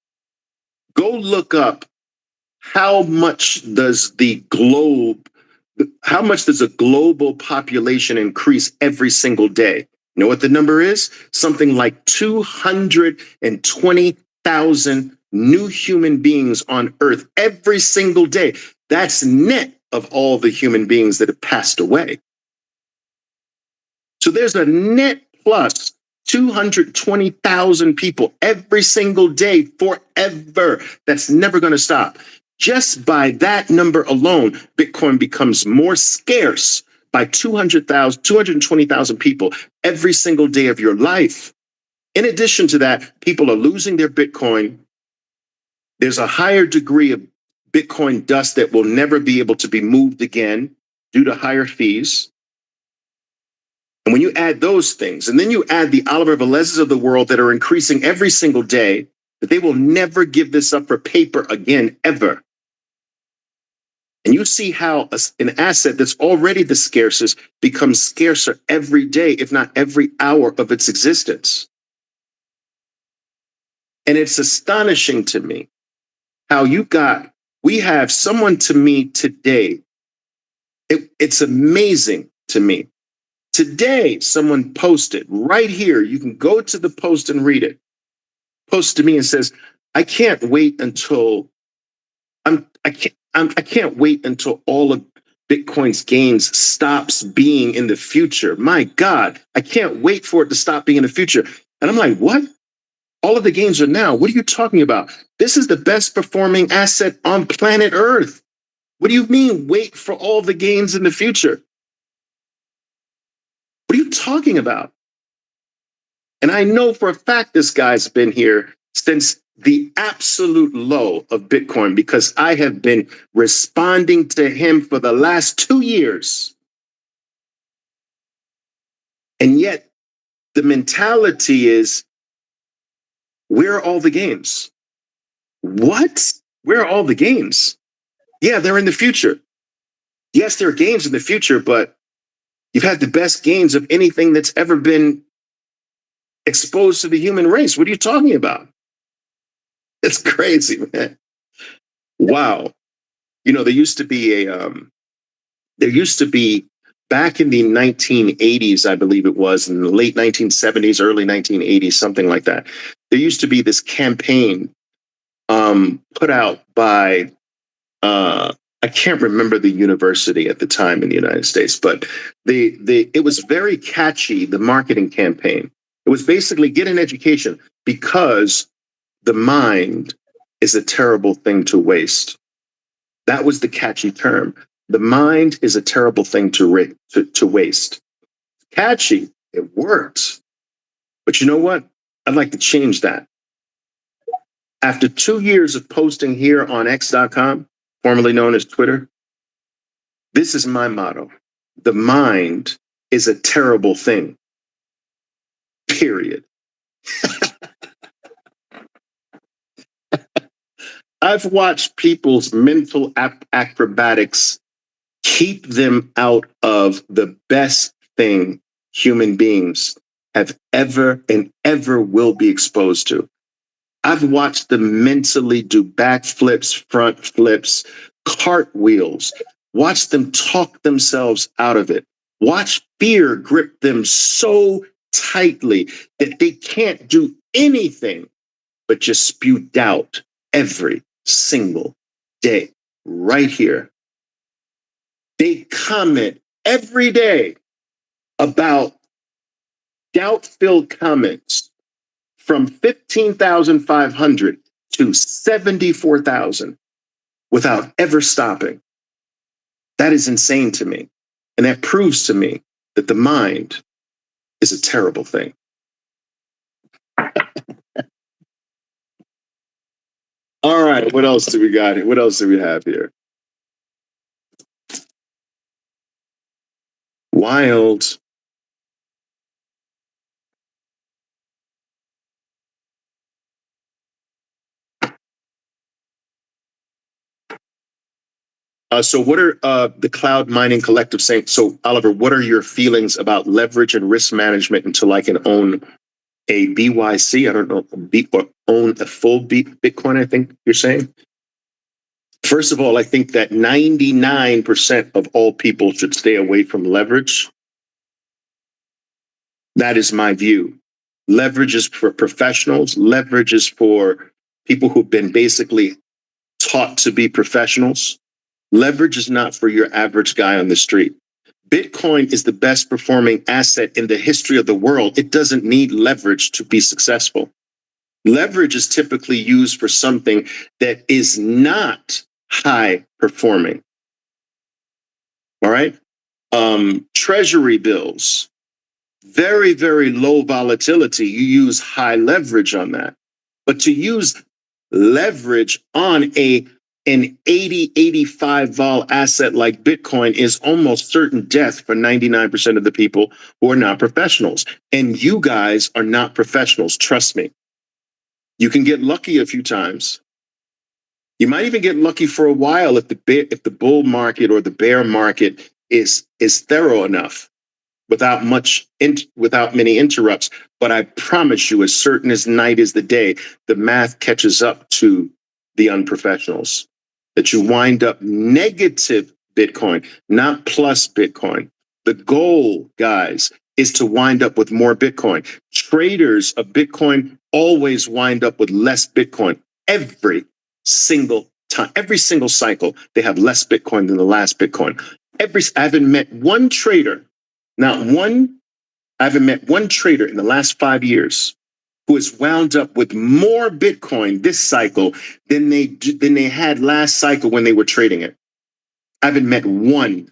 Go look up how much does a global population increase every single day? You know what the number is? Something like 220,000 new human beings on Earth every single day. That's net of all the human beings that have passed away. So there's a net plus 220,000 people every single day forever. That's never going to stop. Just by that number alone, Bitcoin becomes more scarce by 220,000 people every single day of your life. In addition to that, people are losing their Bitcoin. There's a higher degree of Bitcoin dust that will never be able to be moved again due to higher fees. And when you add those things, and then you add the Oliver Velez's of the world that are increasing every single day, that they will never give this up for paper again, ever. And you see how an asset that's already the scarcest becomes scarcer every day, if not every hour of its existence. And it's astonishing to me how we have someone to me today. It's amazing to me. Today, someone posted right here. You can go to the post and read it. Posted to me and says, "I can't wait until I can't wait until all of Bitcoin's gains stops being in the future. My God, I can't wait for it to stop being in the future." And I'm like, "What? All of the gains are now. What are you talking about? This is the best performing asset on planet Earth. What do you mean wait for all the gains in the future? What are you talking about?" And I know for a fact this guy's been here since the absolute low of Bitcoin because I have been responding to him for the last 2 years. And yet the mentality is, where are all the gains? What? Where are all the gains? Yeah, they're in the future. Yes, there are gains in the future, but you've had the best gains of anything that's ever been exposed to the human race. What are you talking about? It's crazy, man. Wow. You know, there used to be back in the 1980s, I believe it was, in the late 1970s, early 1980s, something like that. There used to be this campaign put out by, I can't remember the university at the time in the United States, but it was very catchy, the marketing campaign. It was basically get an education because the mind is a terrible thing to waste. That was the catchy term. The mind is a terrible thing to waste. Catchy, it works. But you know what? I'd like to change that. After 2 years of posting here on X.com, formerly known as Twitter, this is my motto. The mind is a terrible thing. Period. I've watched people's mental acrobatics keep them out of the best thing human beings have ever and ever will be exposed to. I've watched them mentally do backflips, front flips, cartwheels, watch them talk themselves out of it, watch fear grip them so tightly that they can't do anything but just spew doubt every single day right here. They comment every day about doubt-filled comments from 15,500 to 74,000 without ever stopping. That is insane to me. And that proves to me that the mind is a terrible thing. All right, what else do we got here? What else do we have here? Wild. So what are the Cloud Mining Collective saying? So Oliver, what are your feelings about leverage and risk management until I can own a BYC? I don't know, or own a full Bitcoin, I think you're saying? First of all, I think that 99% of all people should stay away from leverage. That is my view. Leverage is for professionals. Leverage is for people who've been basically taught to be professionals. Leverage is not for your average guy on the street. Bitcoin is the best performing asset in the history of the world. It doesn't need leverage to be successful. Leverage is typically used for something that is not high performing. All right. Treasury bills, very, very low volatility. You use high leverage on that. But to use leverage on an 80, 85 vol asset like Bitcoin is almost certain death for 99% of the people who are not professionals. And you guys are not professionals. Trust me. You can get lucky a few times. You might even get lucky for a while if the bull market or the bear market is thorough enough without many interrupts. But I promise you, as certain as night is the day, the math catches up to the unprofessionals. That you wind up negative Bitcoin, not plus Bitcoin. The goal, guys, is to wind up with more Bitcoin. Traders of Bitcoin always wind up with less Bitcoin every single time, every single cycle. They have less Bitcoin than the last Bitcoin. I haven't met one trader, not one. I haven't met one trader in the last 5 years who has wound up with more Bitcoin this cycle than they had last cycle when they were trading it. I haven't met one.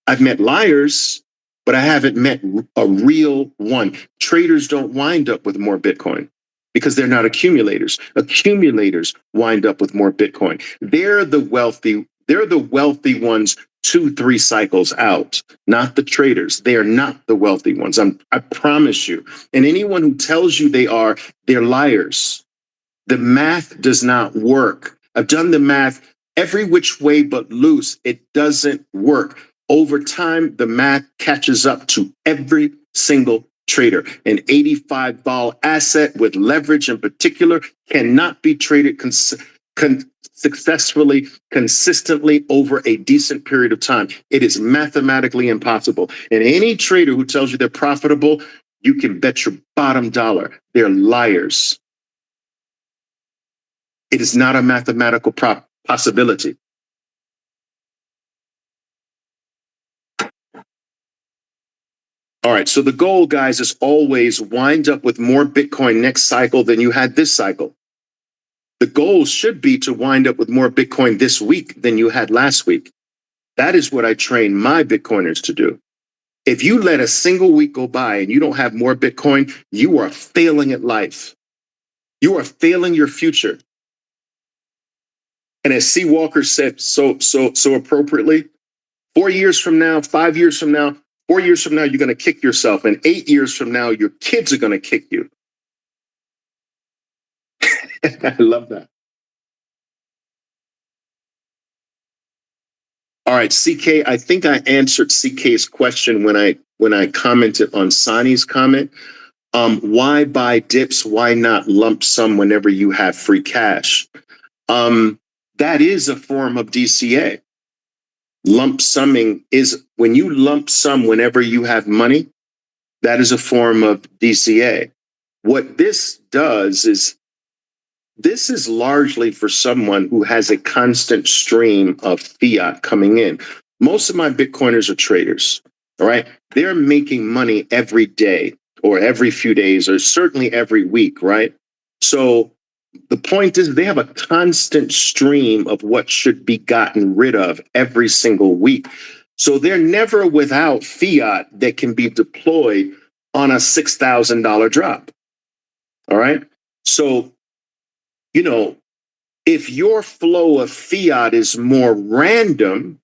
I've met liars, but I haven't met a real one. Traders don't wind up with more Bitcoin because they're not accumulators. Accumulators wind up with more Bitcoin. They're the wealthy. They're the wealthy ones 2-3 cycles out, not the traders. They are not the wealthy ones. I promise you. And anyone who tells you they are, they're liars. The math does not work. I've done the math every which way but loose. It doesn't work. Over time, the math catches up to every single trader. An 85 vol asset with leverage in particular cannot be traded successfully, consistently over a decent period of time. It is mathematically impossible. And any trader who tells you they're profitable, you can bet your bottom dollar they're liars. It is not a mathematical possibility. All right, so the goal, guys, is always wind up with more Bitcoin next cycle than you had this cycle. The goal should be to wind up with more Bitcoin this week than you had last week. That is what I train my Bitcoiners to do. If you let a single week go by and you don't have more Bitcoin, you are failing at life. You are failing your future. And as C. Walker said so appropriately, 4 years from now, 5 years from now, 4 years from now, you're going to kick yourself. And 8 years from now, your kids are going to kick you. I love that. All right, CK, I think I answered CK's question when I commented on Sani's comment. Why buy dips? Why not lump sum whenever you have free cash? That is a form of DCA. Lump summing is when you lump sum whenever you have money, that is a form of DCA. What this does is this is largely for someone who has a constant stream of fiat coming in. Most of my Bitcoiners are traders, all right? They're making money every day or every few days or certainly every week, right? So the point is they have a constant stream of what should be gotten rid of every single week. So they're never without fiat that can be deployed on a $6,000 drop. All right. So, you know, if your flow of fiat is more random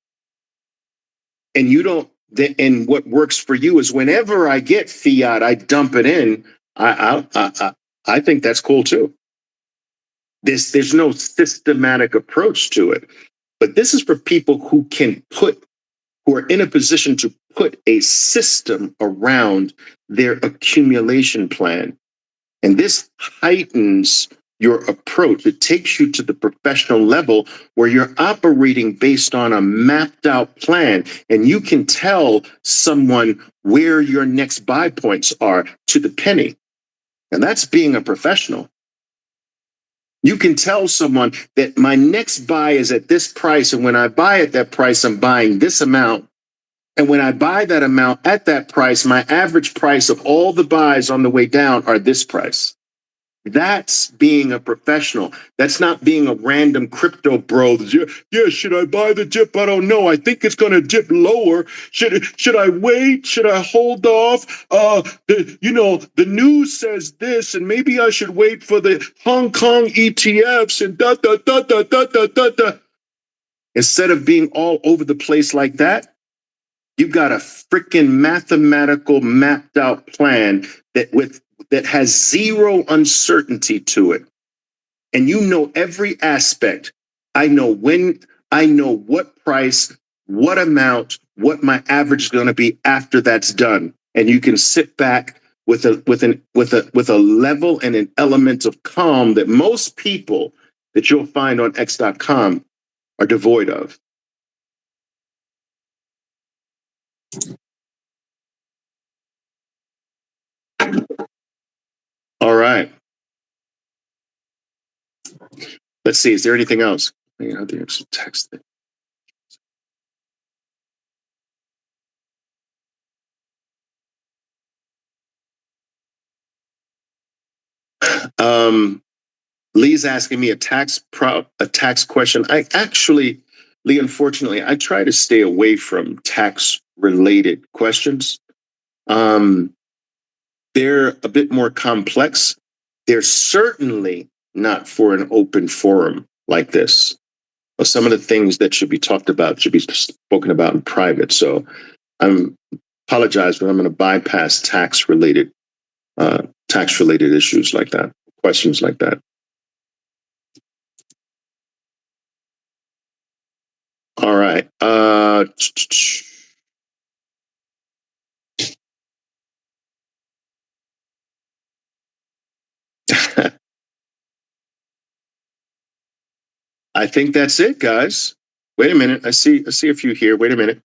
and you don't, and what works for you is whenever I get fiat, I dump it in. I think that's cool too. There's no systematic approach to it. But this is for people who are in a position to put a system around their accumulation plan. And this heightens your approach. It takes you to the professional level where you're operating based on a mapped out plan, and you can tell someone where your next buy points are to the penny. And that's being a professional. You can tell someone that my next buy is at this price, and when I buy at that price, I'm buying this amount. And when I buy that amount at that price, my average price of all the buys on the way down are this price. That's being a professional. That's not being a random crypto bro. Yeah, should I buy the dip? I don't know. I think it's going to dip lower. Should I wait? Should I hold off? The news says this, and maybe I should wait for the Hong Kong ETFs and da da da da da da da da. Instead of being all over the place like that, you've got a freaking mathematical mapped out plan that has zero uncertainty to it. And you know every aspect. I know what price, what amount, what my average is going to be after that's done. And you can sit back with a level and an element of calm that most people that you'll find on X.com are devoid of. All right. Let's see. Is there anything else? There's some text there. Lee's asking me a tax question. Lee, unfortunately, I try to stay away from tax related questions. They're a bit more complex. They're certainly not for an open forum like this. Some of the things that should be talked about should be spoken about in private. So I apologize, but I'm going to bypass tax related issues like that, questions like that. All right. I think that's it, guys. Wait a minute. I see a few here. Wait a minute.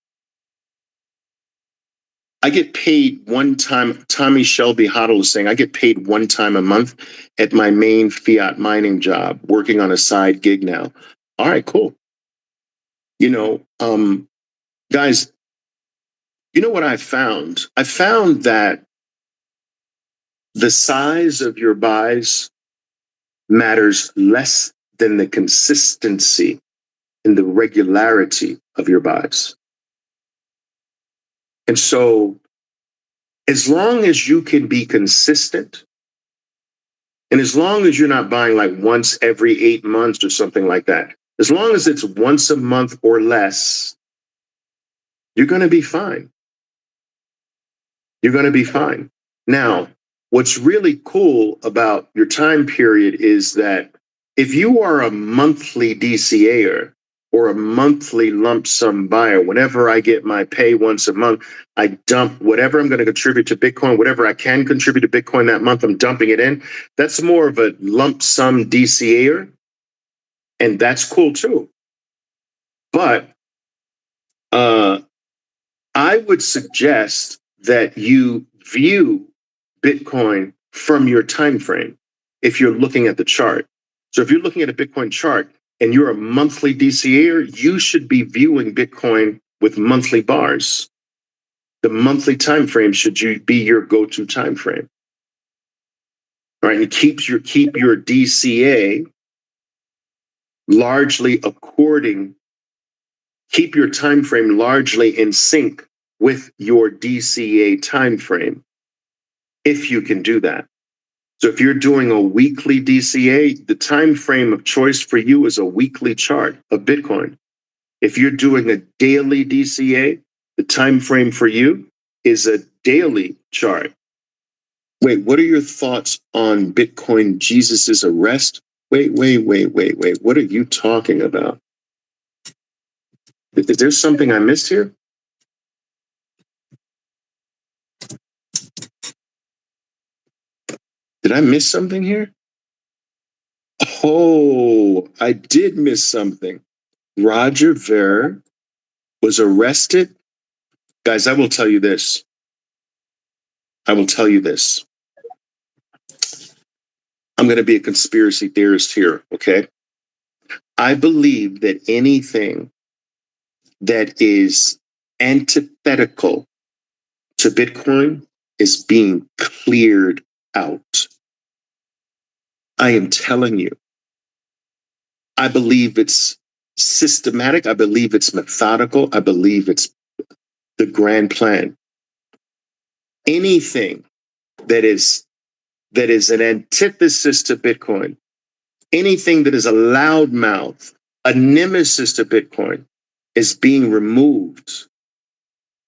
I get paid one time. Tommy Shelby Hoddle is saying I get paid one time a month at my main fiat mining job, working on a side gig now. All right, cool. Guys, you know what I found? I found that the size of your buys matters less than the consistency and the regularity of your buys. And so, as long as you can be consistent, and as long as you're not buying like once every 8 months or something like that, as long as it's once a month or less, you're going to be fine. You're going to be fine. Now, what's really cool about your time period is that if you are a monthly DCAer or a monthly lump sum buyer, whenever I get my pay once a month, I dump whatever I'm going to contribute to Bitcoin, whatever I can contribute to Bitcoin that month, I'm dumping it in. That's more of a lump sum DCAer. And that's cool too. But I would suggest that you view Bitcoin from your time frame if you're looking at the chart. So if you're looking at a Bitcoin chart and you're a monthly DCAer, you should be viewing Bitcoin with monthly bars. The monthly time frame should be your go-to time frame. All right, and keep your DCA largely keep your time frame largely in sync with your DCA time frame, if you can do that. So if you're doing a weekly DCA, the time frame of choice for you is a weekly chart of Bitcoin. If you're doing a daily DCA, the time frame for you is a daily chart. Wait, what are your thoughts on Bitcoin Jesus's arrest? Wait. What are you talking about? Is there something I missed here? Did I miss something here? Oh, I did miss something. Roger Ver was arrested. Guys, I will tell you this. I will tell you this. I'm going to be a conspiracy theorist here, okay? I believe that anything that is antithetical to Bitcoin is being cleared out. I am telling you. I believe it's systematic. I believe it's methodical. I believe it's the grand plan. Anything that is an antithesis to Bitcoin, anything that is a loudmouth, a nemesis to Bitcoin, is being removed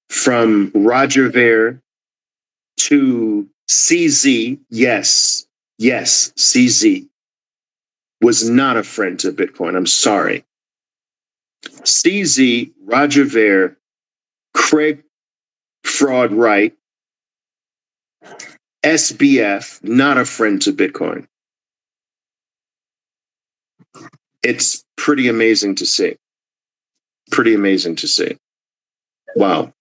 from Roger Ver to CZ. Yes, CZ was not a friend to Bitcoin. I'm sorry. CZ, Roger Ver, Craig Fraud Wright, SBF, not a friend to Bitcoin. It's pretty amazing to see. Pretty amazing to see. Wow.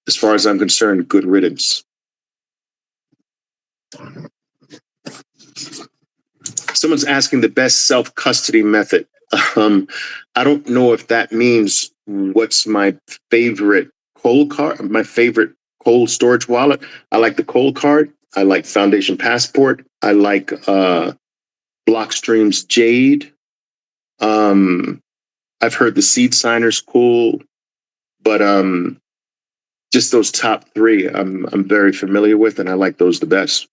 As far as I'm concerned, good riddance. Someone's asking the best self-custody method. I don't know if that means what's my favorite cold card, my favorite cold storage wallet. I like the cold card. I like Foundation Passport. I like Blockstream's Jade. I've heard the Seed Signer's cool, but just those top three I'm very familiar with, and I like those the best.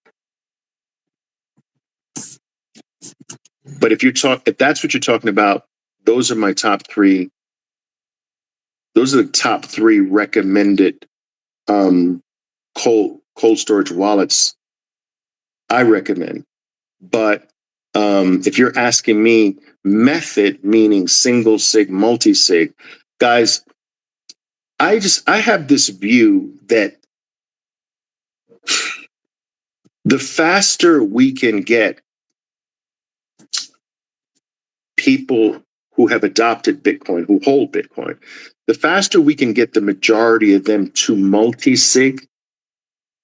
But if that's what you're talking about, those are my top three. Those are the top three recommended cold storage wallets I recommend. But if you're asking me method, meaning single sig, multi sig, guys, I have this view that the faster we can get people who have adopted Bitcoin, who hold Bitcoin, the faster we can get the majority of them to multi-sig,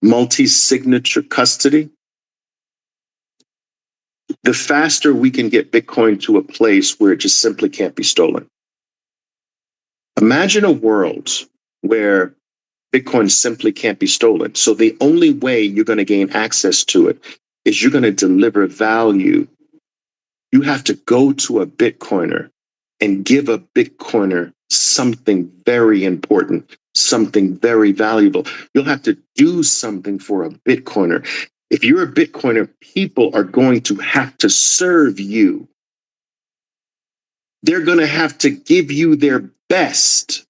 multi-signature custody, the faster we can get Bitcoin to a place where it just simply can't be stolen. Imagine a world where Bitcoin simply can't be stolen. So the only way you're going to gain access to it is you're going to deliver value. You have to go to a Bitcoiner and give a Bitcoiner something very important, something very valuable. You'll have to do something for a Bitcoiner. If you're a Bitcoiner, people are going to have to serve you. They're going to have to give you their best.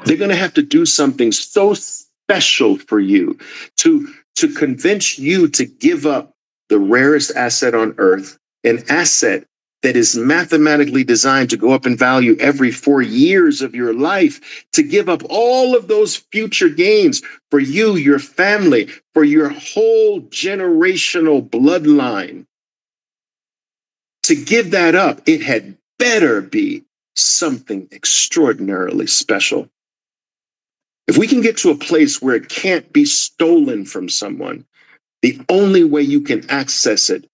They're going to have to do something so special for you to convince you to give up the rarest asset on earth, an asset that is mathematically designed to go up in value every 4 years of your life, to give up all of those future gains for you, your family, for your whole generational bloodline. To give that up, it had better be something extraordinarily special. If we can get to a place where it can't be stolen from someone, the only way you can access it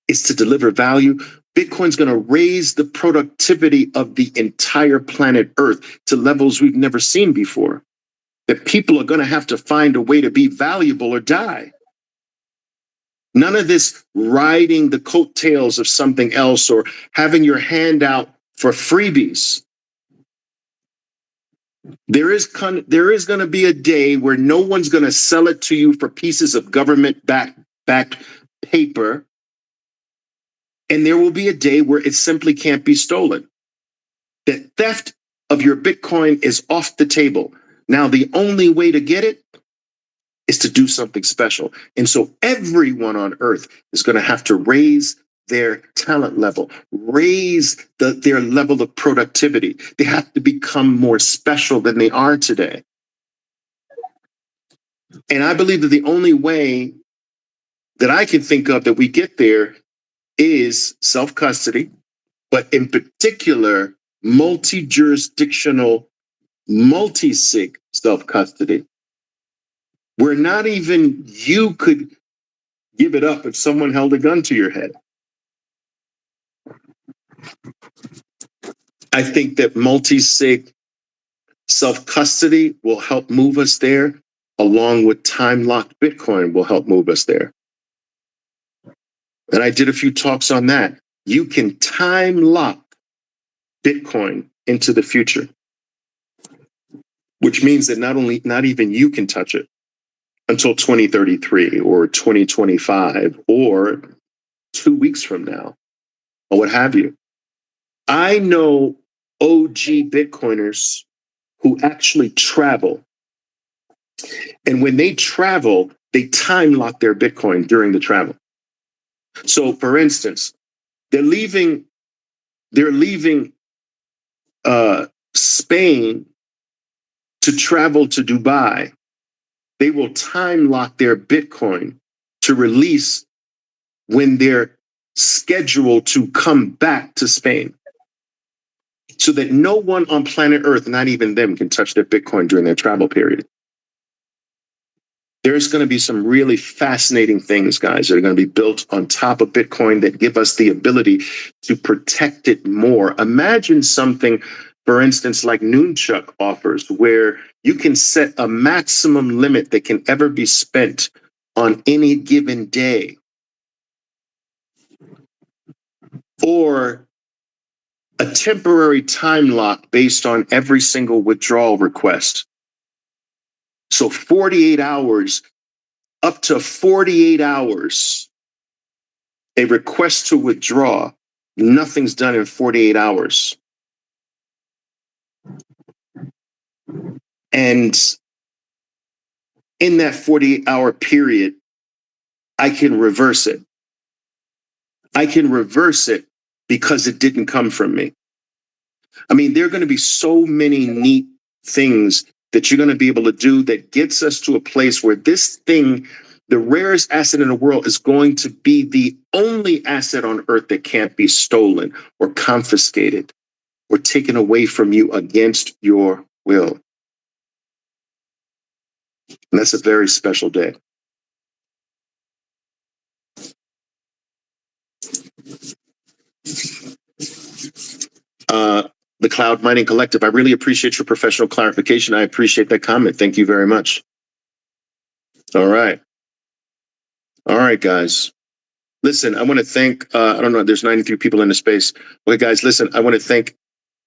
is to deliver value. Bitcoin's going to raise the productivity of the entire planet Earth to levels we've never seen before. That people are going to have to find a way to be valuable or die. None of this riding the coattails of something else or having your hand out for freebies. There is going to be a day where no one's going to sell it to you for pieces of government-backed paper. And there will be a day where it simply can't be stolen. The theft of your Bitcoin is off the table. Now, the only way to get it is to do something special. And so everyone on earth is going to have to raise their talent level, raise their level of productivity. They have to become more special than they are today. And I believe that the only way that I can think of that we get there is self-custody, but in particular, multi-jurisdictional, multi-sig self-custody, where not even you could give it up if someone held a gun to your head. I think that multi-sig self-custody will help move us there, along with time-locked Bitcoin will help move us there. And I did a few talks on that. You can time-lock Bitcoin into the future, which means that not even you can touch it until 2033 or 2025 or 2 weeks from now or what have you. I know OG Bitcoiners who actually travel. And when they travel, they time lock their Bitcoin during the travel. So for instance, they're leaving Spain to travel to Dubai. They will time lock their Bitcoin to release when they're scheduled to come back to Spain, so that no one on planet Earth, not even them, can touch their Bitcoin during their travel period. There's going to be some really fascinating things, guys, that are going to be built on top of Bitcoin that give us the ability to protect it more. Imagine something, for instance, like Noonchuck offers, where you can set a maximum limit that can ever be spent on any given day. Or a temporary time lock based on every single withdrawal request. So 48 hours, up to 48 hours, a request to withdraw, nothing's done in 48 hours. And in that 48-hour period, I can reverse it. I can reverse it because it didn't come from me. I mean, there are going to be so many neat things that you're going to be able to do that gets us to a place where this thing, the rarest asset in the world, is going to be the only asset on earth that can't be stolen or confiscated or taken away from you against your will. And that's a very special day. The Cloud Mining Collective, I really appreciate your professional clarification. I appreciate that comment. Thank you very much. All right. All right, guys. Listen, I want to thank, I don't know, there's 93 people in the space. Okay, guys, listen, I want to thank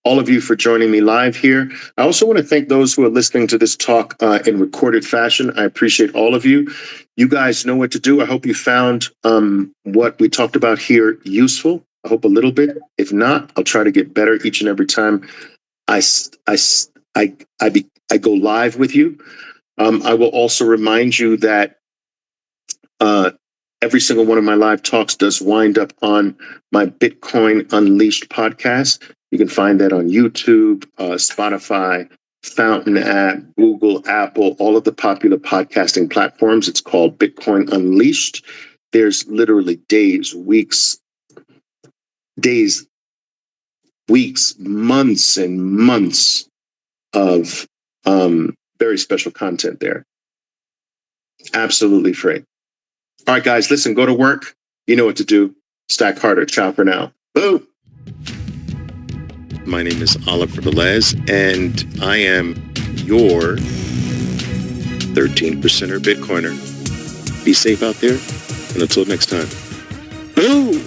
all of you for joining me live here. I also want to thank those who are listening to this talk in recorded fashion. I appreciate all of you. You guys know what to do. I hope you found what we talked about here useful. I hope a little bit. If not, I'll try to get better each and every time I go live with you. I will also remind you that every single one of my live talks does wind up on my Bitcoin Unleashed podcast. You can find that on YouTube, Spotify, Fountain app, Google, Apple, all of the popular podcasting platforms. It's called Bitcoin Unleashed. There's literally days, weeks, months and months of very special content there. Absolutely free. All right, guys, listen, go to work. You know what to do. Stack harder. Ciao for now. Boom. My name is Oliver Velez, and I am your 13%er Bitcoiner. Be safe out there, and until next time. Boom.